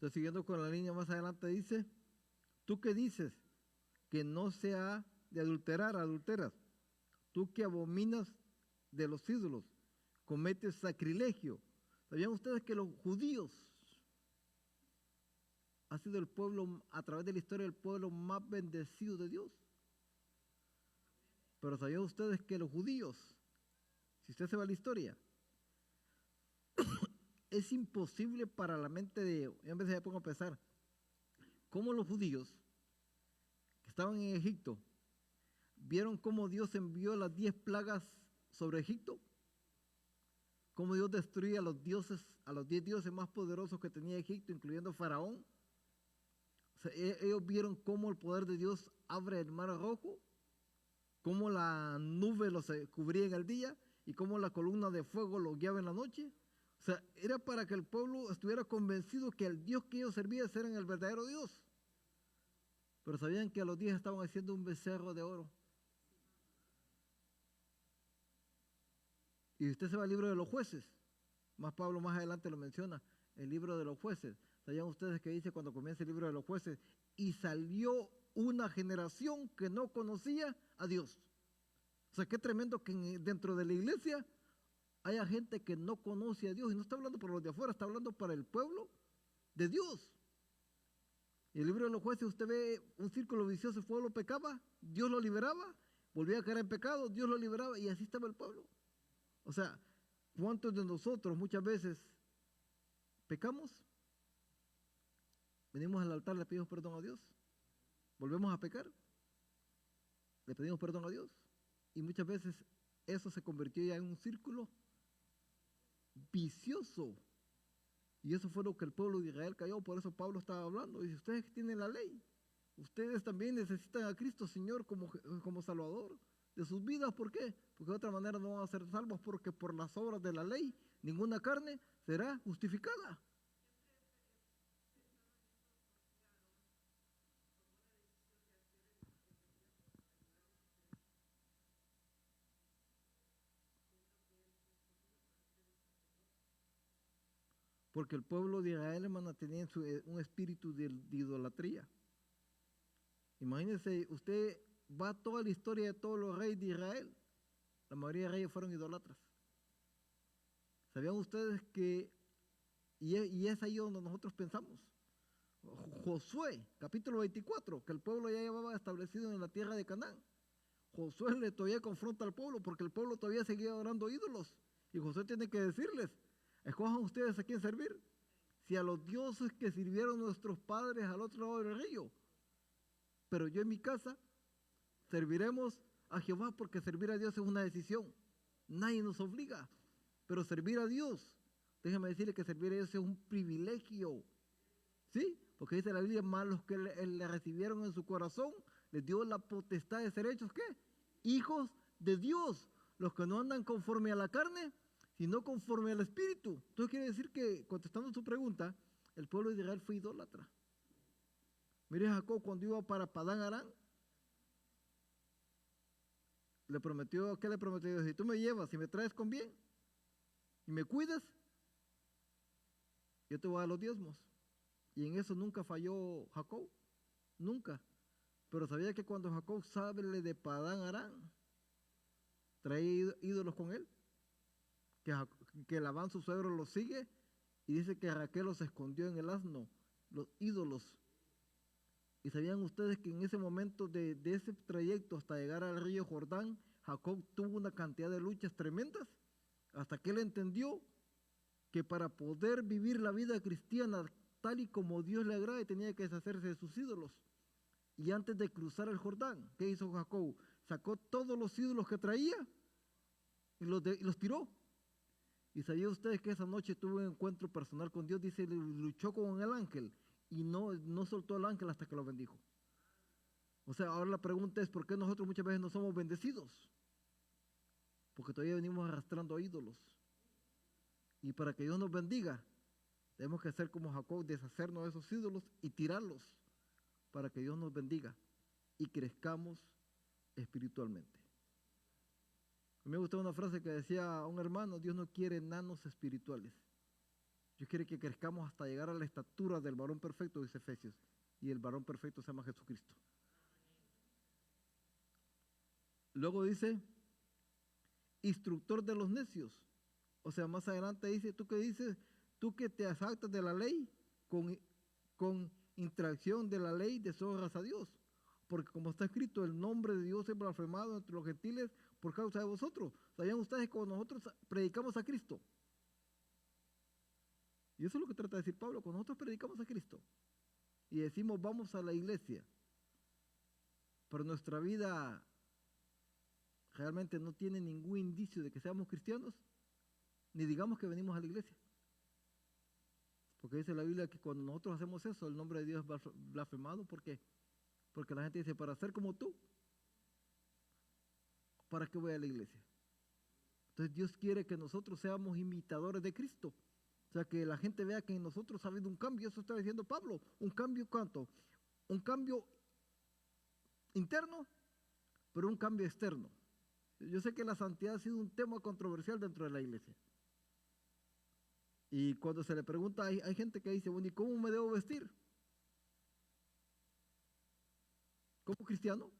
Entonces, siguiendo con la línea más adelante dice, ¿tú qué dices? Que no se ha de adulterar, adulteras. Tú que abominas de los ídolos, cometes sacrilegio. ¿Sabían ustedes que los judíos ha sido el pueblo, a través de la historia, el pueblo más bendecido de Dios? Pero ¿sabían ustedes que los judíos, si usted se va a la historia, es imposible para la mente de, yo a veces me pongo a pensar, cómo los judíos que estaban en Egipto, vieron cómo Dios envió las 10 plagas sobre Egipto, cómo Dios destruía a los dioses, a los 10 dioses más poderosos que tenía Egipto, incluyendo Faraón. O sea, ellos vieron cómo el poder de Dios abre el mar rojo, cómo la nube los cubría en el día y cómo la columna de fuego los guiaba en la noche. O sea, era para que el pueblo estuviera convencido que el Dios que ellos servían era el verdadero Dios. Pero sabían que a los 10 estaban haciendo un becerro de oro. Y usted se va al libro de los jueces. Más Pablo más adelante lo menciona, el libro de los jueces. ¿Sabían ustedes que dice cuando comienza el libro de los jueces? Y salió una generación que no conocía a Dios. O sea, qué tremendo que dentro de la iglesia haya gente que no conoce a Dios. Y no está hablando por los de afuera, está hablando para el pueblo de Dios. Y el libro de los jueces, usted ve un círculo vicioso, el pueblo pecaba, Dios lo liberaba, volvía a caer en pecado, Dios lo liberaba y así estaba el pueblo. O sea, ¿cuántos de nosotros muchas veces pecamos? Venimos al altar, le pedimos perdón a Dios, volvemos a pecar, le pedimos perdón a Dios y muchas veces eso se convirtió ya en un círculo vicioso. Y eso fue lo que el pueblo de Israel cayó, por eso Pablo estaba hablando. Dice, ustedes que tienen la ley, ustedes también necesitan a Cristo Señor como Salvador de sus vidas. ¿Por qué? Porque de otra manera no van a ser salvos, porque por las obras de la ley ninguna carne será justificada. Porque el pueblo de Israel, hermana, tenía un espíritu de idolatría. Imagínense, usted va a toda la historia de todos los reyes de Israel. La mayoría de reyes fueron idolatras. ¿Sabían ustedes que, y es ahí donde nosotros pensamos? Josué, capítulo 24, que el pueblo ya llevaba establecido en la tierra de Canaán. Josué le todavía confronta al pueblo porque el pueblo todavía seguía adorando ídolos. Y Josué tiene que decirles, escojan ustedes a quién servir. Si a los dioses que sirvieron nuestros padres al otro lado del río. Pero yo en mi casa serviremos a Jehová porque servir a Dios es una decisión. Nadie nos obliga. Pero servir a Dios, déjame decirle que servir a Dios es un privilegio. ¿Sí? Porque dice la Biblia, más los que le recibieron en su corazón, les dio la potestad de ser hechos, ¿qué? Hijos de Dios. Los que no andan conforme a la carne, sino conforme al Espíritu. Entonces quiere decir que, contestando su pregunta, el pueblo de Israel fue idólatra. Mire, Jacob cuando iba para Padán Aram, le prometió, ¿qué le prometió? Si tú me llevas y me traes con bien y me cuidas, yo te voy a dar los diezmos. Y en eso nunca falló Jacob, nunca. Pero sabía que cuando Jacob sale de Padán Aram, traía ídolos con él, que Labán su suegro los sigue y dice que Raquel los escondió en el asno, los ídolos. Y sabían ustedes que en ese momento de ese trayecto hasta llegar al río Jordán, Jacob tuvo una cantidad de luchas tremendas, hasta que él entendió que para poder vivir la vida cristiana tal y como Dios le agrada, tenía que deshacerse de sus ídolos. Y antes de cruzar el Jordán, ¿qué hizo Jacob? Sacó todos los ídolos que traía y los tiró. Y sabían ustedes que esa noche tuvo un encuentro personal con Dios, dice, luchó con el ángel y no soltó al ángel hasta que lo bendijo. O sea, ahora la pregunta es, ¿por qué nosotros muchas veces no somos bendecidos? Porque todavía venimos arrastrando a ídolos. Y para que Dios nos bendiga, tenemos que hacer como Jacob, deshacernos de esos ídolos y tirarlos para que Dios nos bendiga y crezcamos espiritualmente. A mí me gustó una frase que decía un hermano: Dios no quiere enanos espirituales. Dios quiere que crezcamos hasta llegar a la estatura del varón perfecto, dice Efesios, y el varón perfecto se llama Jesucristo. Luego dice, instructor de los necios. O sea, más adelante dice, ¿tú qué dices? Tú que te saltas de la ley con infracción de la ley, deshonras a Dios. Porque como está escrito, el nombre de Dios es blasfemado entre los gentiles por causa de vosotros. ¿Sabían ustedes que cuando nosotros predicamos a Cristo? Y eso es lo que trata de decir Pablo, cuando nosotros predicamos a Cristo y decimos vamos a la iglesia, pero nuestra vida realmente no tiene ningún indicio de que seamos cristianos, ni digamos que venimos a la iglesia. Porque dice la Biblia que cuando nosotros hacemos eso, el nombre de Dios es blasfemado. ¿Por qué? Porque la gente dice, para ser como tú, ¿para qué voy a la iglesia? Entonces Dios quiere que nosotros seamos imitadores de Cristo. O sea, que la gente vea que en nosotros ha habido un cambio. Eso está diciendo Pablo. ¿Un cambio cuánto? Un cambio interno, pero un cambio externo. Yo sé que la santidad ha sido un tema controversial dentro de la iglesia. Y cuando se le pregunta, hay gente que dice, bueno, ¿y cómo me debo vestir? ¿Como cristiano?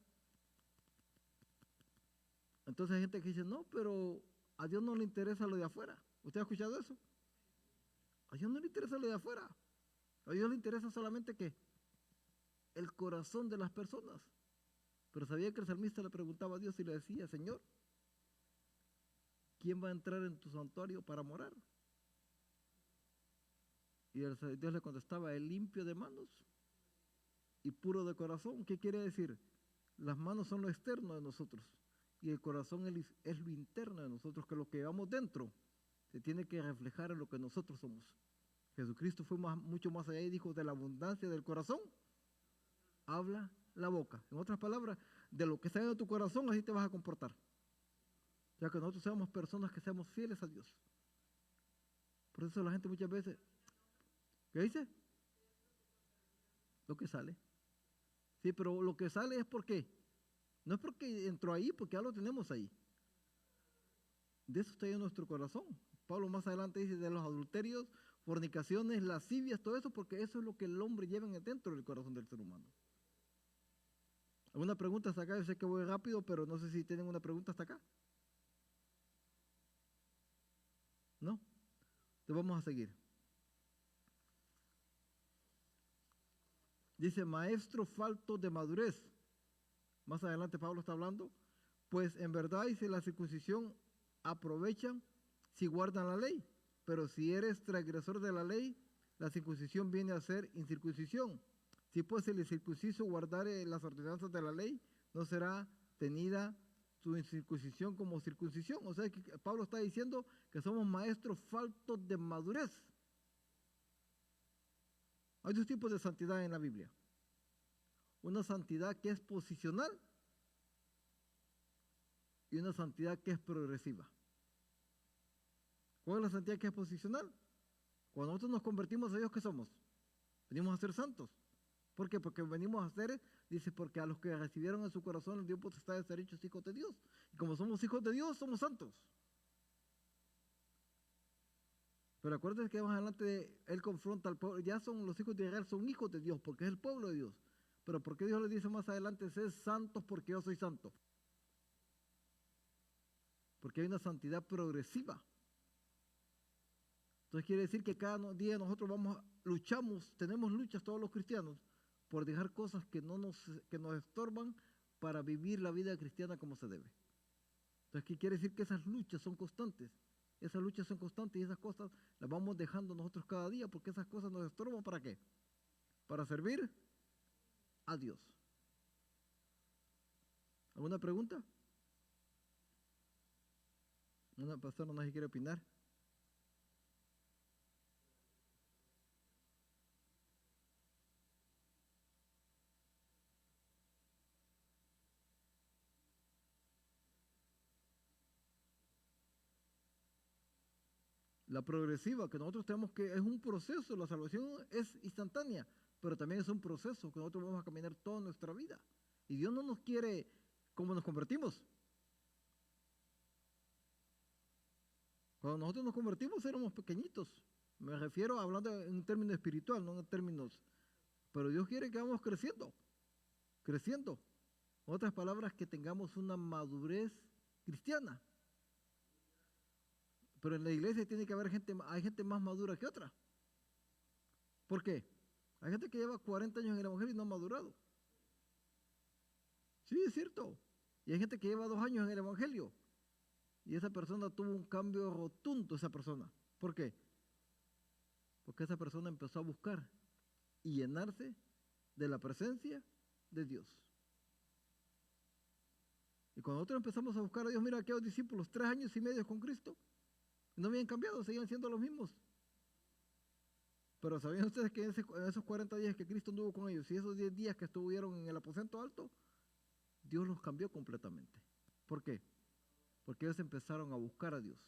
Entonces hay gente que dice, no, pero a Dios no le interesa lo de afuera. ¿Usted ha escuchado eso? A Dios no le interesa lo de afuera. A Dios le interesa solamente que el corazón de las personas. Pero sabía que el salmista le preguntaba a Dios y le decía, Señor, ¿quién va a entrar en tu santuario para morar? Y Dios le contestaba, el limpio de manos y puro de corazón. ¿Qué quiere decir? Las manos son lo externo de nosotros y el corazón es lo interno de nosotros, que lo que llevamos dentro se tiene que reflejar en lo que nosotros somos. Jesucristo fue mucho más allá y dijo, de la abundancia del corazón habla la boca. En otras palabras, de lo que sale de tu corazón, así te vas a comportar. Ya que nosotros seamos personas que seamos fieles a Dios. Por eso la gente muchas veces, ¿qué dice? Lo que sale. Sí, pero lo que sale es porque, no es porque entró ahí, porque ya lo tenemos ahí. De eso está en nuestro corazón. Pablo más adelante dice de los adulterios, fornicaciones, lascivias, todo eso, porque eso es lo que el hombre lleva dentro del corazón del ser humano. ¿Alguna pregunta hasta acá? Yo sé que voy rápido, pero no sé si tienen una pregunta hasta acá. ¿No? Entonces vamos a seguir. Dice, maestro falto de madurez. Más adelante Pablo está hablando. Pues en verdad, dice, la circuncisión aprovechan si guardan la ley. Pero si eres transgresor de la ley, la circuncisión viene a ser incircuncisión. Si pues el incircunciso guardare las ordenanzas de la ley, no será tenida su incircuncisión como circuncisión. O sea que Pablo está diciendo que somos maestros faltos de madurez. Hay dos tipos de santidad en la Biblia. Una santidad que es posicional y una santidad que es progresiva. ¿Cuál es la santidad que es posicional? Cuando nosotros nos convertimos a Dios, ¿qué somos? Venimos a ser santos. ¿Por qué? Porque venimos a ser, dice, porque a los que recibieron en su corazón el Dios potestad de ser hechos hijos de Dios. Y como somos hijos de Dios, somos santos. Pero acuérdense que más adelante Él confronta al pueblo. Ya son los hijos de Israel, son hijos de Dios, porque es el pueblo de Dios. Pero ¿por qué Dios les dice más adelante, sed santos porque yo soy santo? Porque hay una santidad progresiva. Entonces quiere decir que cada día nosotros luchamos, tenemos luchas todos los cristianos, por dejar cosas que nos estorban para vivir la vida cristiana como se debe. Entonces, ¿qué quiere decir? Que esas luchas son constantes. Esas luchas son constantes y esas cosas las vamos dejando nosotros cada día porque esas cosas nos estorban ¿para qué? Para servir a Dios. ¿Alguna pregunta? ¿Una persona no se quiere opinar? La progresiva, que nosotros tenemos que, es un proceso, la salvación es instantánea, pero también es un proceso que nosotros vamos a caminar toda nuestra vida. Y Dios no nos quiere como nos convertimos. Cuando nosotros nos convertimos éramos pequeñitos. Me refiero hablando en un término espiritual, no en términos. Pero Dios quiere que vamos creciendo, creciendo. En otras palabras, que tengamos una madurez cristiana. Pero en la iglesia tiene que haber hay gente más madura que otra. ¿Por qué? Hay gente que lleva 40 años en el evangelio y no ha madurado. Sí, es cierto. Y hay gente que lleva 2 años en el evangelio. Y esa persona tuvo un cambio rotundo, esa persona. ¿Por qué? Porque esa persona empezó a buscar y llenarse de la presencia de Dios. Y cuando nosotros empezamos a buscar a Dios, mira aquellos discípulos, 3 años y medio con Cristo, no habían cambiado, seguían siendo los mismos. Pero ¿sabían ustedes que en esos 40 días que Cristo anduvo con ellos y esos 10 días que estuvieron en el aposento alto, Dios los cambió completamente? ¿Por qué? Porque ellos empezaron a buscar a Dios.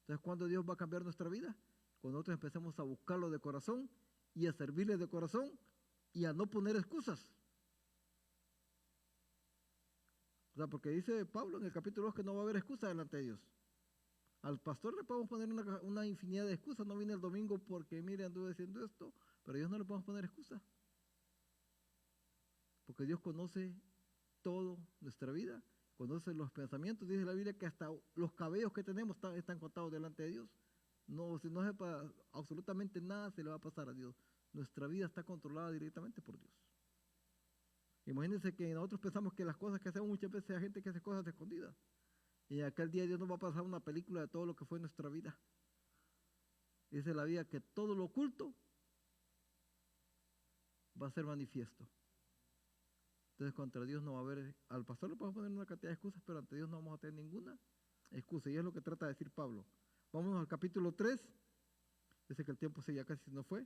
Entonces, ¿cuándo Dios va a cambiar nuestra vida? Cuando nosotros empecemos a buscarlo de corazón y a servirle de corazón y a no poner excusas. O sea, porque dice Pablo en el capítulo 2 que no va a haber excusa delante de Dios. Al pastor le podemos poner una infinidad de excusas. No vine el domingo porque, mire, anduve diciendo esto, pero a Dios no le podemos poner excusas. Porque Dios conoce todo nuestra vida, conoce los pensamientos. Dice la Biblia que hasta los cabellos que tenemos están contados delante de Dios. No, si no sepa absolutamente nada se le va a pasar a Dios. Nuestra vida está controlada directamente por Dios. Imagínense que nosotros pensamos que las cosas que hacemos muchas veces hay gente que hace cosas escondidas. Y aquel día Dios nos va a pasar una película de todo lo que fue nuestra vida. Dice la Biblia que todo lo oculto va a ser manifiesto. Entonces contra Dios no va a haber, al pastor le podemos poner una cantidad de excusas, pero ante Dios no vamos a tener ninguna excusa. Y es lo que trata de decir Pablo. Vamos al capítulo 3. Dice que el tiempo ya casi se nos fue.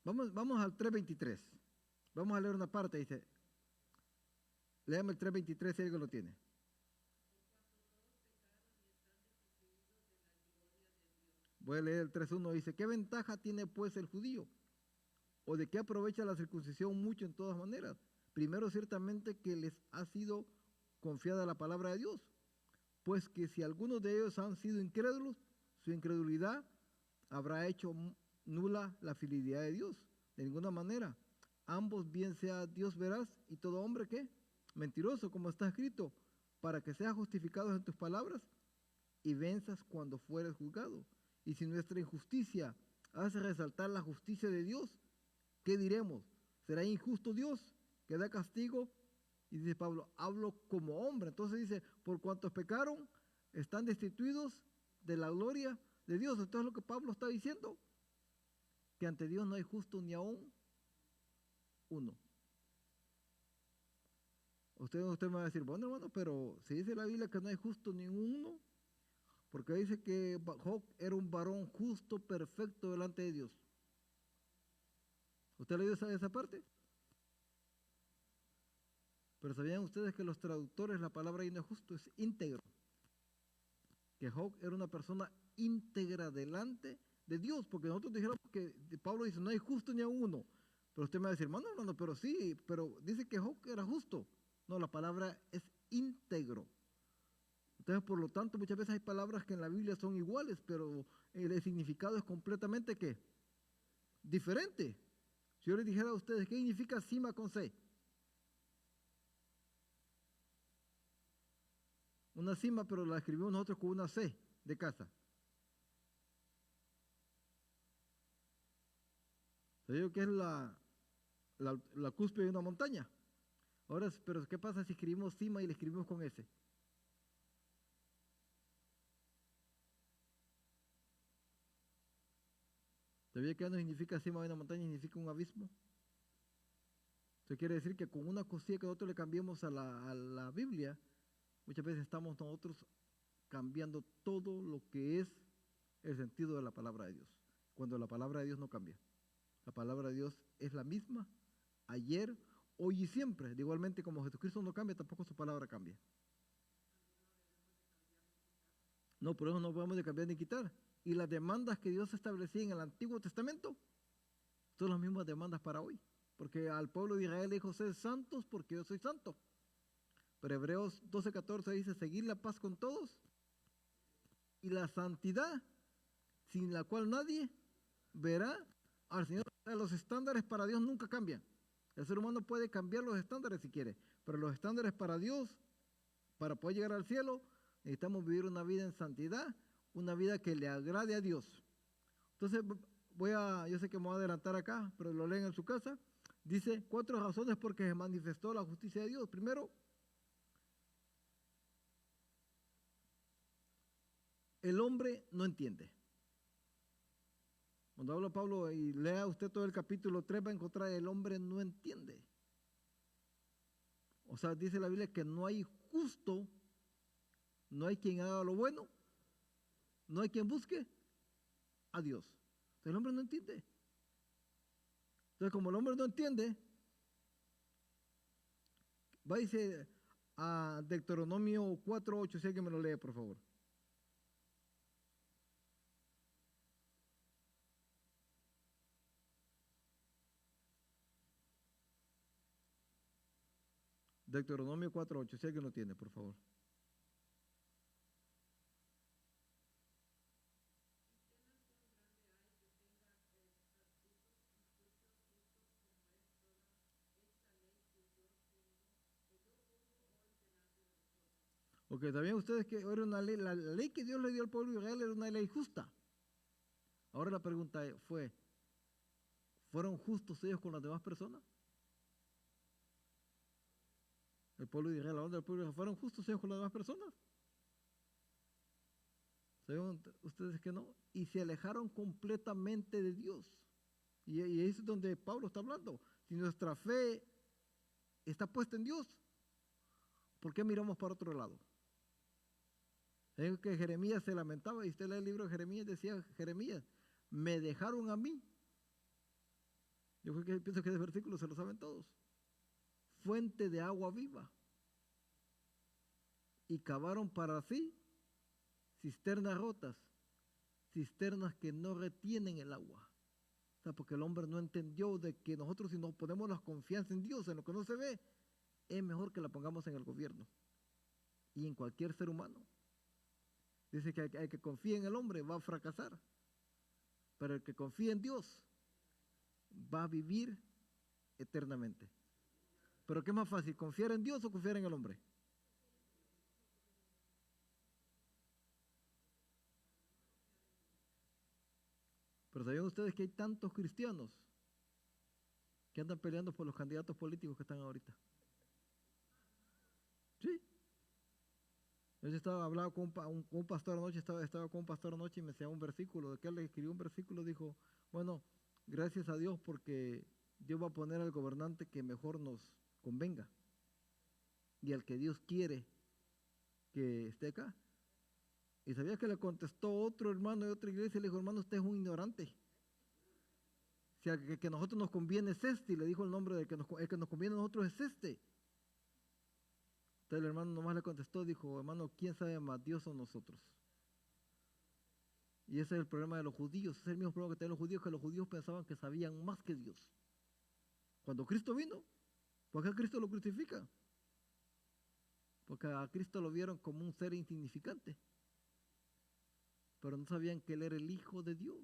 Vamos al 3.23. Vamos a leer una parte, dice. Léame el 3.23 si alguien lo tiene. Voy a leer el 3.1. Dice, ¿qué ventaja tiene pues el judío? ¿O de qué aprovecha la circuncisión mucho en todas maneras? Primero, ciertamente que les ha sido confiada la palabra de Dios. Pues que si algunos de ellos han sido incrédulos, su incredulidad habrá hecho nula la fidelidad de Dios. De ninguna manera. Ambos bien sea Dios veraz y todo hombre, ¿qué? Mentiroso, como está escrito, para que seas justificado en tus palabras y venzas cuando fueres juzgado. Y si nuestra injusticia hace resaltar la justicia de Dios, ¿qué diremos? ¿Será injusto Dios que da castigo? Y dice Pablo, hablo como hombre. Entonces dice, por cuantos pecaron, están destituidos de la gloria de Dios. Entonces lo que Pablo está diciendo, que ante Dios no hay justo ni aún uno. Usted me va a decir, bueno hermano, pero si dice la Biblia que no hay justo ni uno, porque dice que Job era un varón justo, perfecto delante de Dios. ¿Usted ha leído esa parte? Pero ¿sabían ustedes que los traductores, la palabra ahí no es justo, es íntegro? Que Job era una persona íntegra delante de Dios, porque nosotros dijéramos que Pablo dice, no hay justo ni a uno. Pero usted me va a decir, hermano, pero sí, pero dice que Job era justo. No, la palabra es íntegro. Entonces, por lo tanto, muchas veces hay palabras que en la Biblia son iguales, pero el significado es completamente ¿qué? Diferente. Si yo les dijera a ustedes, ¿qué significa cima con C? Una cima, pero la escribimos nosotros con una C de casa. ¿Sabes qué es la cúspide de una montaña? Ahora, pero ¿qué pasa si escribimos cima y le escribimos con S? ¿Sabía que no significa cima de una montaña, significa un abismo? Eso quiere decir que con una cosilla que nosotros le cambiemos a la Biblia, muchas veces estamos nosotros cambiando todo lo que es el sentido de la palabra de Dios, cuando la palabra de Dios no cambia. La palabra de Dios es la misma ayer, hoy y siempre. De igualmente como Jesucristo no cambia, tampoco su palabra cambia. No, por eso no podemos de cambiar ni quitar. Y las demandas que Dios establecía en el Antiguo Testamento son las mismas demandas para hoy. Porque al pueblo de Israel dijo, sed santos porque yo soy santo. Pero Hebreos 12:14 dice, seguir la paz con todos y la santidad, sin la cual nadie verá al Señor. Los estándares para Dios nunca cambian. El ser humano puede cambiar los estándares si quiere, pero los estándares para Dios, para poder llegar al cielo, necesitamos vivir una vida en santidad, una vida que le agrade a Dios. Entonces, yo sé que me voy a adelantar acá, pero lo leen en su casa. Dice 4 razones por que se manifestó la justicia de Dios. Primero, el hombre no entiende. Cuando habla Pablo y lea usted todo el capítulo 3, va a encontrar el hombre no entiende. O sea, dice la Biblia que no hay justo, no hay quien haga lo bueno, no hay quien busque a Dios. Entonces, el hombre no entiende. Entonces, como el hombre no entiende, va y dice a Deuteronomio 4:8, si alguien me lo lee, por favor. Deuteronomio 4:8, si alguien lo tiene, por favor. Ok, también ustedes que era una ley, la ley que Dios le dio al pueblo de Israel era una ley justa. Ahora la pregunta fue, ¿fueron justos ellos con las demás personas? El pueblo de Israel, la onda del pueblo de Israel, ¿fueron justos ellos con las demás personas? ¿Saben ustedes que no? Y se alejaron completamente de Dios. Y ahí es donde Pablo está hablando. Si nuestra fe está puesta en Dios, ¿por qué miramos para otro lado? Es que Jeremías se lamentaba, y usted lee el libro de Jeremías, decía Jeremías, me dejaron a mí. Yo pienso que ese versículo se lo saben todos. Fuente de agua viva. Y cavaron para sí cisternas rotas, cisternas que no retienen el agua. O sea, porque el hombre no entendió de que nosotros si nos ponemos la confianza en Dios, en lo que no se ve, es mejor que la pongamos en el gobierno y en cualquier ser humano. Dice que el que confía en el hombre va a fracasar, pero el que confía en Dios va a vivir eternamente. Pero ¿qué es más fácil, confiar en Dios o confiar en el hombre? Pero ¿sabían ustedes que hay tantos cristianos que andan peleando por los candidatos políticos que están ahorita? Sí. Yo hablaba con un pastor anoche, estaba con un pastor anoche y me decía un versículo, de que él le escribió un versículo, dijo, bueno, gracias a Dios porque Dios va a poner al gobernante que mejor nos convenga y al que Dios quiere que esté acá. Y sabía que le contestó otro hermano de otra iglesia y le dijo, hermano, usted es un ignorante. Si el que a nosotros nos conviene es este, y le dijo el nombre del el que nos conviene a nosotros es este. Entonces el hermano nomás le contestó, dijo, hermano, ¿quién sabe más, Dios o nosotros? Y ese es el problema de los judíos. Ese es el mismo problema que tenían los judíos, que los judíos pensaban que sabían más que Dios. Cuando Cristo vino, ¿por qué Cristo lo crucifica? Porque a Cristo lo vieron como un ser insignificante. Pero no sabían que Él era el Hijo de Dios.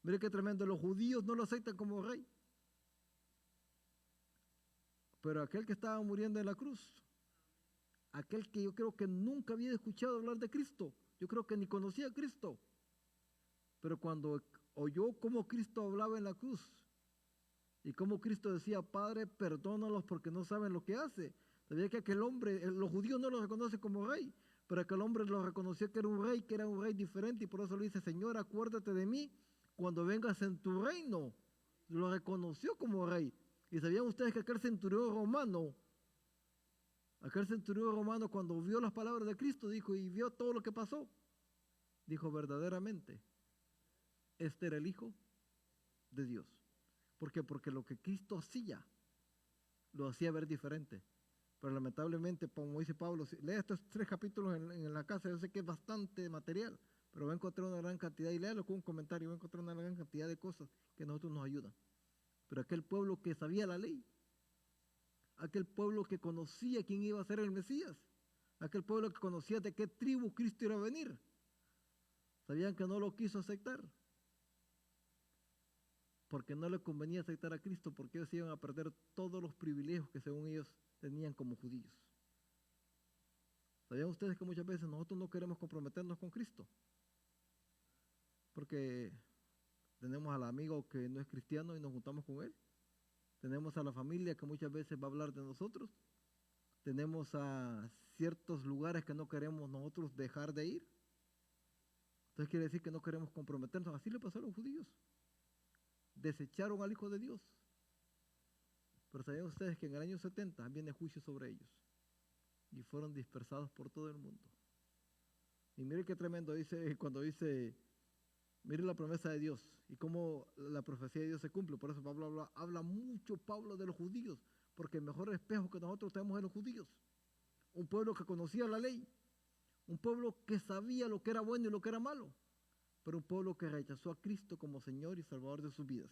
Mire qué tremendo, los judíos no lo aceptan como rey. Pero aquel que estaba muriendo en la cruz, aquel que yo creo que nunca había escuchado hablar de Cristo, yo creo que ni conocía a Cristo, pero cuando oyó cómo Cristo hablaba en la cruz y cómo Cristo decía, Padre, perdónalos porque no saben lo que hace, sabía que aquel hombre, los judíos no lo reconocen como rey, pero aquel hombre lo reconoció que era un rey diferente, y por eso le dice, Señor, acuérdate de mí cuando vengas en tu reino. Lo reconoció como rey. Y sabían ustedes que aquel centurión romano cuando vio las palabras de Cristo, dijo, y vio todo lo que pasó, dijo, verdaderamente, este era el Hijo de Dios. ¿Por qué? Porque lo que Cristo hacía, lo hacía ver diferente. Pero lamentablemente, como dice Pablo, lea estos 3 capítulos en la casa, yo sé que es bastante material, pero va a encontrar una gran cantidad, y léalo con un comentario, va a encontrar una gran cantidad de cosas que a nosotros nos ayudan. Pero aquel pueblo que sabía la ley, aquel pueblo que conocía quién iba a ser el Mesías, aquel pueblo que conocía de qué tribu Cristo iba a venir, sabían que no lo quiso aceptar, porque no le convenía aceptar a Cristo, porque ellos iban a perder todos los privilegios que según ellos tenían como judíos. ¿Sabían ustedes que muchas veces nosotros no queremos comprometernos con Cristo? Porque tenemos al amigo que no es cristiano y nos juntamos con él. Tenemos a la familia que muchas veces va a hablar de nosotros. Tenemos a ciertos lugares que no queremos nosotros dejar de ir. Entonces quiere decir que no queremos comprometernos. Así le pasó a los judíos. Desecharon al Hijo de Dios. Pero sabían ustedes que en el año 70 viene juicio sobre ellos. Y fueron dispersados por todo el mundo. Y mire qué tremendo dice cuando dice, mire la promesa de Dios y cómo la profecía de Dios se cumple. Por eso Pablo habla mucho, Pablo, de los judíos, porque el mejor espejo que nosotros tenemos es los judíos. Un pueblo que conocía la ley, un pueblo que sabía lo que era bueno y lo que era malo, pero un pueblo que rechazó a Cristo como Señor y Salvador de sus vidas.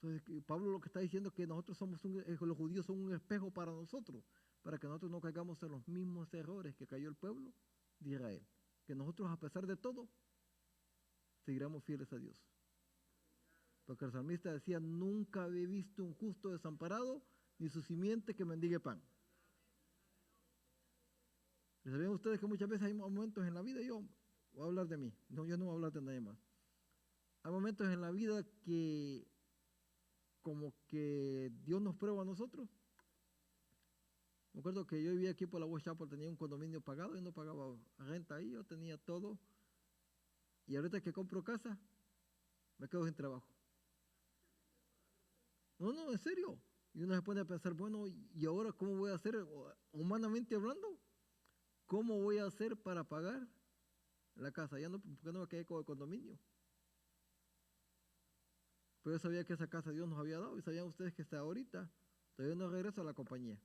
Entonces Pablo lo que está diciendo es que nosotros los judíos son un espejo para nosotros, para que nosotros no caigamos en los mismos errores que cayó el pueblo de Israel. Que nosotros, a pesar de todo, seguiremos fieles a Dios. Porque el salmista decía, nunca he visto un justo desamparado, ni su simiente que mendigue pan. ¿Y sabían ustedes que muchas veces hay momentos en la vida, yo voy a hablar de mí, yo no voy a hablar de nadie más. Hay momentos en la vida que como que Dios nos prueba a nosotros. Me acuerdo que yo vivía aquí por la West Chapel, tenía un condominio pagado, yo no pagaba renta ahí, yo tenía todo. Y ahorita que compro casa, me quedo sin trabajo. No, en serio. Y uno se pone a pensar, bueno, ¿y ahora cómo voy a hacer, humanamente hablando? ¿Cómo voy a hacer para pagar la casa? Ya no, ¿por qué no me quedé con el condominio? Pero yo sabía que esa casa Dios nos había dado, y sabían ustedes que hasta ahorita todavía no regreso a la compañía.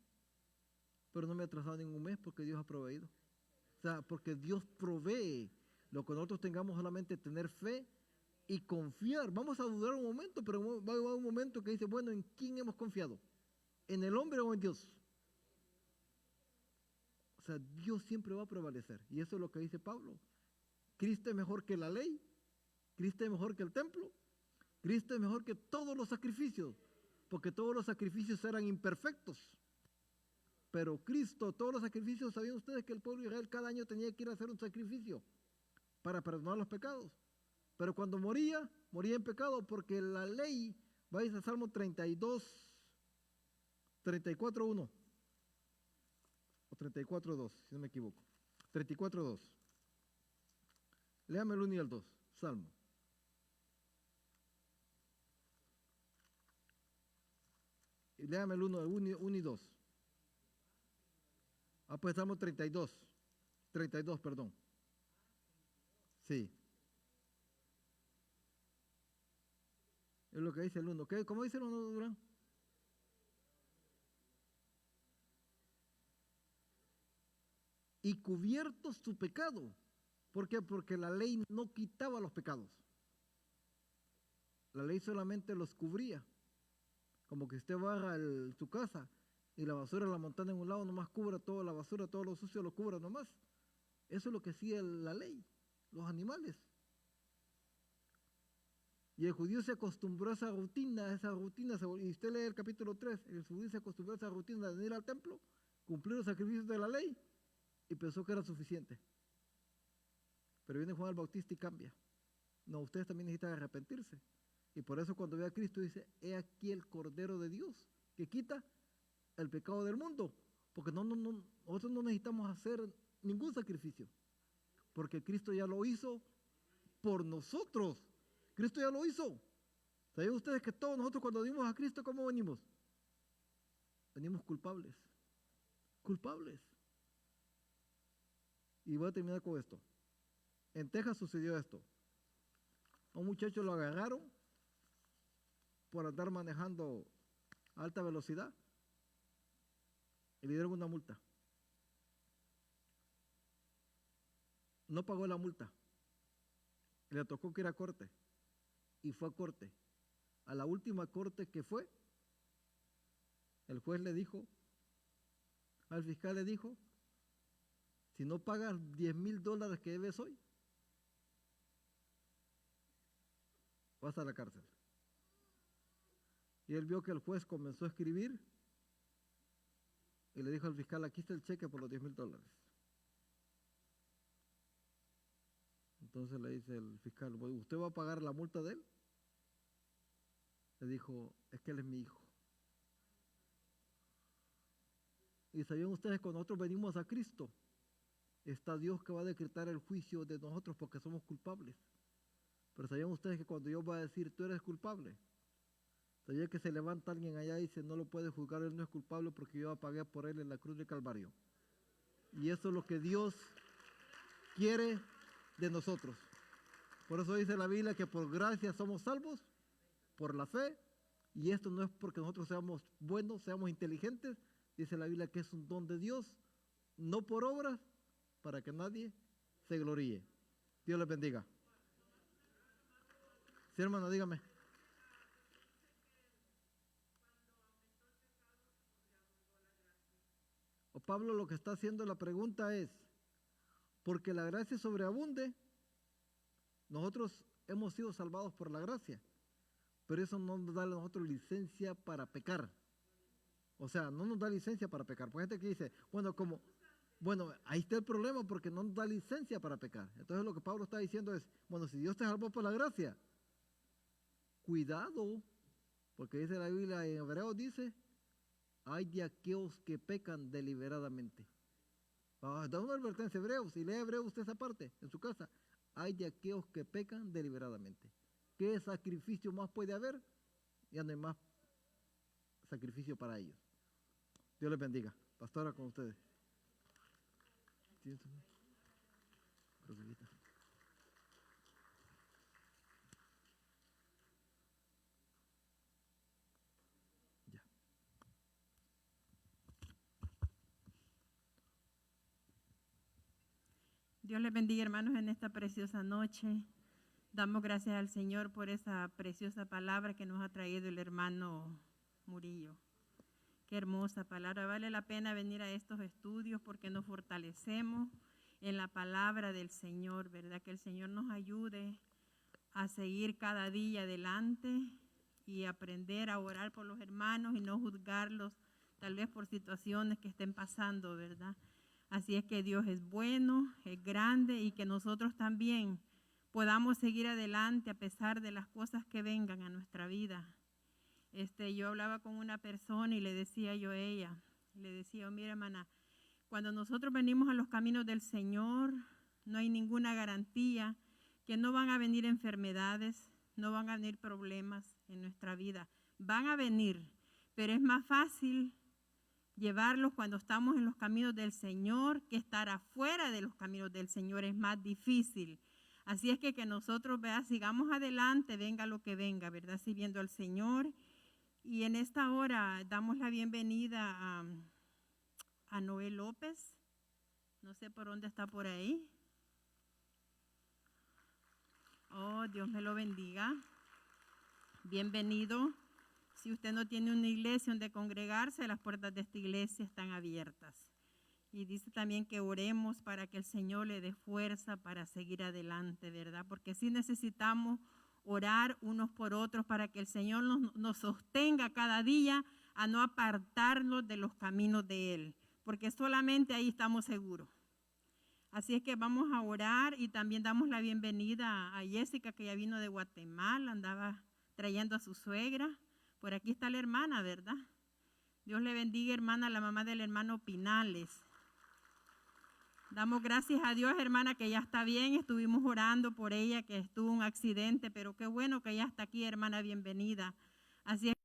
Pero no me he atrasado ningún mes porque Dios ha proveído. O sea, porque Dios provee. Lo que nosotros tengamos solamente tener fe y confiar. Vamos a dudar un momento, pero va a haber un momento que dice, bueno, ¿en quién hemos confiado? ¿En el hombre o en Dios? O sea, Dios siempre va a prevalecer. Y eso es lo que dice Pablo. Cristo es mejor que la ley. Cristo es mejor que el templo. Cristo es mejor que todos los sacrificios. Porque todos los sacrificios eran imperfectos. Pero Cristo, todos los sacrificios, ¿sabían ustedes que el pueblo de Israel cada año tenía que ir a hacer un sacrificio para perdonar los pecados? Pero cuando moría en pecado, porque la ley, vais a Salmo 32, 34.1 o 34.2, si no me equivoco. 34.2. Léame el 1 y el 2, Salmo. Y léame el 1 y 2. Pues Salmo 32, perdón. Sí. Es lo que dice el 1. ¿Cómo dice el 1, Durán? Y cubierto su pecado, ¿Por qué? Porque la ley no quitaba los pecados. La ley solamente los cubría. Como que usted barra su casa y la basura la montaña en un lado, nomás cubra toda la basura, todo lo sucio lo cubra nomás. Eso es lo que hacía la ley, los animales. Y el judío se acostumbró a esa rutina, y usted lee el capítulo 3, el judío se acostumbró a esa rutina de venir al templo, cumplir los sacrificios de la ley, y pensó que era suficiente. Pero viene Juan el Bautista y cambia. No, ustedes también necesitan arrepentirse. Y por eso cuando ve a Cristo dice, he aquí el Cordero de Dios, que quita el pecado del mundo. Porque nosotros no necesitamos hacer ningún sacrificio, porque Cristo ya lo hizo por nosotros. Cristo ya lo hizo. ¿Saben ustedes que todos nosotros cuando venimos a Cristo, cómo venimos? Venimos culpables. Culpables. Y voy a terminar con esto. En Texas sucedió esto. A un muchacho lo agarraron por andar manejando a alta velocidad y le dieron una multa. No pagó la multa. Y le tocó que ir a corte. Y fue a corte. A la última corte que fue, el juez le dijo, al fiscal le dijo, si no pagas $10,000 que debes hoy, vas a la cárcel. Y él vio que el juez comenzó a escribir y le dijo al fiscal, aquí está el cheque por los $10,000. Entonces le dice el fiscal, ¿usted va a pagar la multa de él? Le dijo, es que él es mi hijo. Y sabían ustedes, cuando nosotros venimos a Cristo, está Dios que va a decretar el juicio de nosotros porque somos culpables. Pero sabían ustedes que cuando Dios va a decir, tú eres culpable, sabía que se levanta alguien allá y dice, no lo puede juzgar, él no es culpable porque yo pagué por él en la cruz de Calvario. Y eso es lo que Dios quiere de nosotros. Por eso dice la Biblia que por gracia somos salvos, por la fe, y esto no es porque nosotros seamos buenos, seamos inteligentes, dice la Biblia que es un don de Dios, no por obras, para que nadie se gloríe. Dios les bendiga. Sí, hermano, dígame. O Pablo lo que está haciendo la pregunta es, porque la gracia sobreabunde, nosotros hemos sido salvados por la gracia, pero eso no nos da a nosotros licencia para pecar. O sea, no nos da licencia para pecar. Porque hay gente que dice, bueno, ahí está el problema porque no nos da licencia para pecar. Entonces lo que Pablo está diciendo es, bueno, si Dios te salvó por la gracia, cuidado, porque dice la Biblia en Hebreos, dice, hay de aquellos que pecan deliberadamente. Da una advertencia a Hebreos, si lee Hebreos usted esa parte en su casa, hay de aquellos que pecan deliberadamente. ¿Qué sacrificio más puede haber? Ya no hay más sacrificio para ellos. Dios les bendiga. Pastora, con ustedes. Ya. Dios les bendiga, hermanos, en esta preciosa noche. Damos gracias al Señor por esa preciosa palabra que nos ha traído el hermano Murillo. Qué hermosa palabra. Vale la pena venir a estos estudios porque nos fortalecemos en la palabra del Señor, ¿verdad? Que el Señor nos ayude a seguir cada día adelante y aprender a orar por los hermanos y no juzgarlos tal vez por situaciones que estén pasando, ¿verdad? Así es que Dios es bueno, es grande y que nosotros también podamos seguir adelante a pesar de las cosas que vengan a nuestra vida. Yo hablaba con una persona y le decía yo a ella, mira hermana, cuando nosotros venimos a los caminos del Señor, no hay ninguna garantía que no van a venir enfermedades, no van a venir problemas en nuestra vida. Van a venir, pero es más fácil llevarlos cuando estamos en los caminos del Señor que estar afuera de los caminos del Señor es más difícil. Así es que nosotros sigamos adelante, venga lo que venga, ¿verdad? Sirviendo al Señor. Y en esta hora damos la bienvenida a Noel López. No sé por dónde está por ahí. Oh, Dios me lo bendiga. Bienvenido. Si usted no tiene una iglesia donde congregarse, las puertas de esta iglesia están abiertas. Y dice también que oremos para que el Señor le dé fuerza para seguir adelante, ¿verdad? Porque sí necesitamos orar unos por otros para que el Señor nos sostenga cada día a no apartarnos de los caminos de Él, porque solamente ahí estamos seguros. Así es que vamos a orar y también damos la bienvenida a Jessica, que ya vino de Guatemala, andaba trayendo a su suegra. Por aquí está la hermana, ¿verdad? Dios le bendiga, hermana, la mamá del hermano Pinales. Damos gracias a Dios, hermana, que ya está bien. Estuvimos orando por ella, que estuvo un accidente, pero qué bueno que ya está aquí, hermana, bienvenida. Así es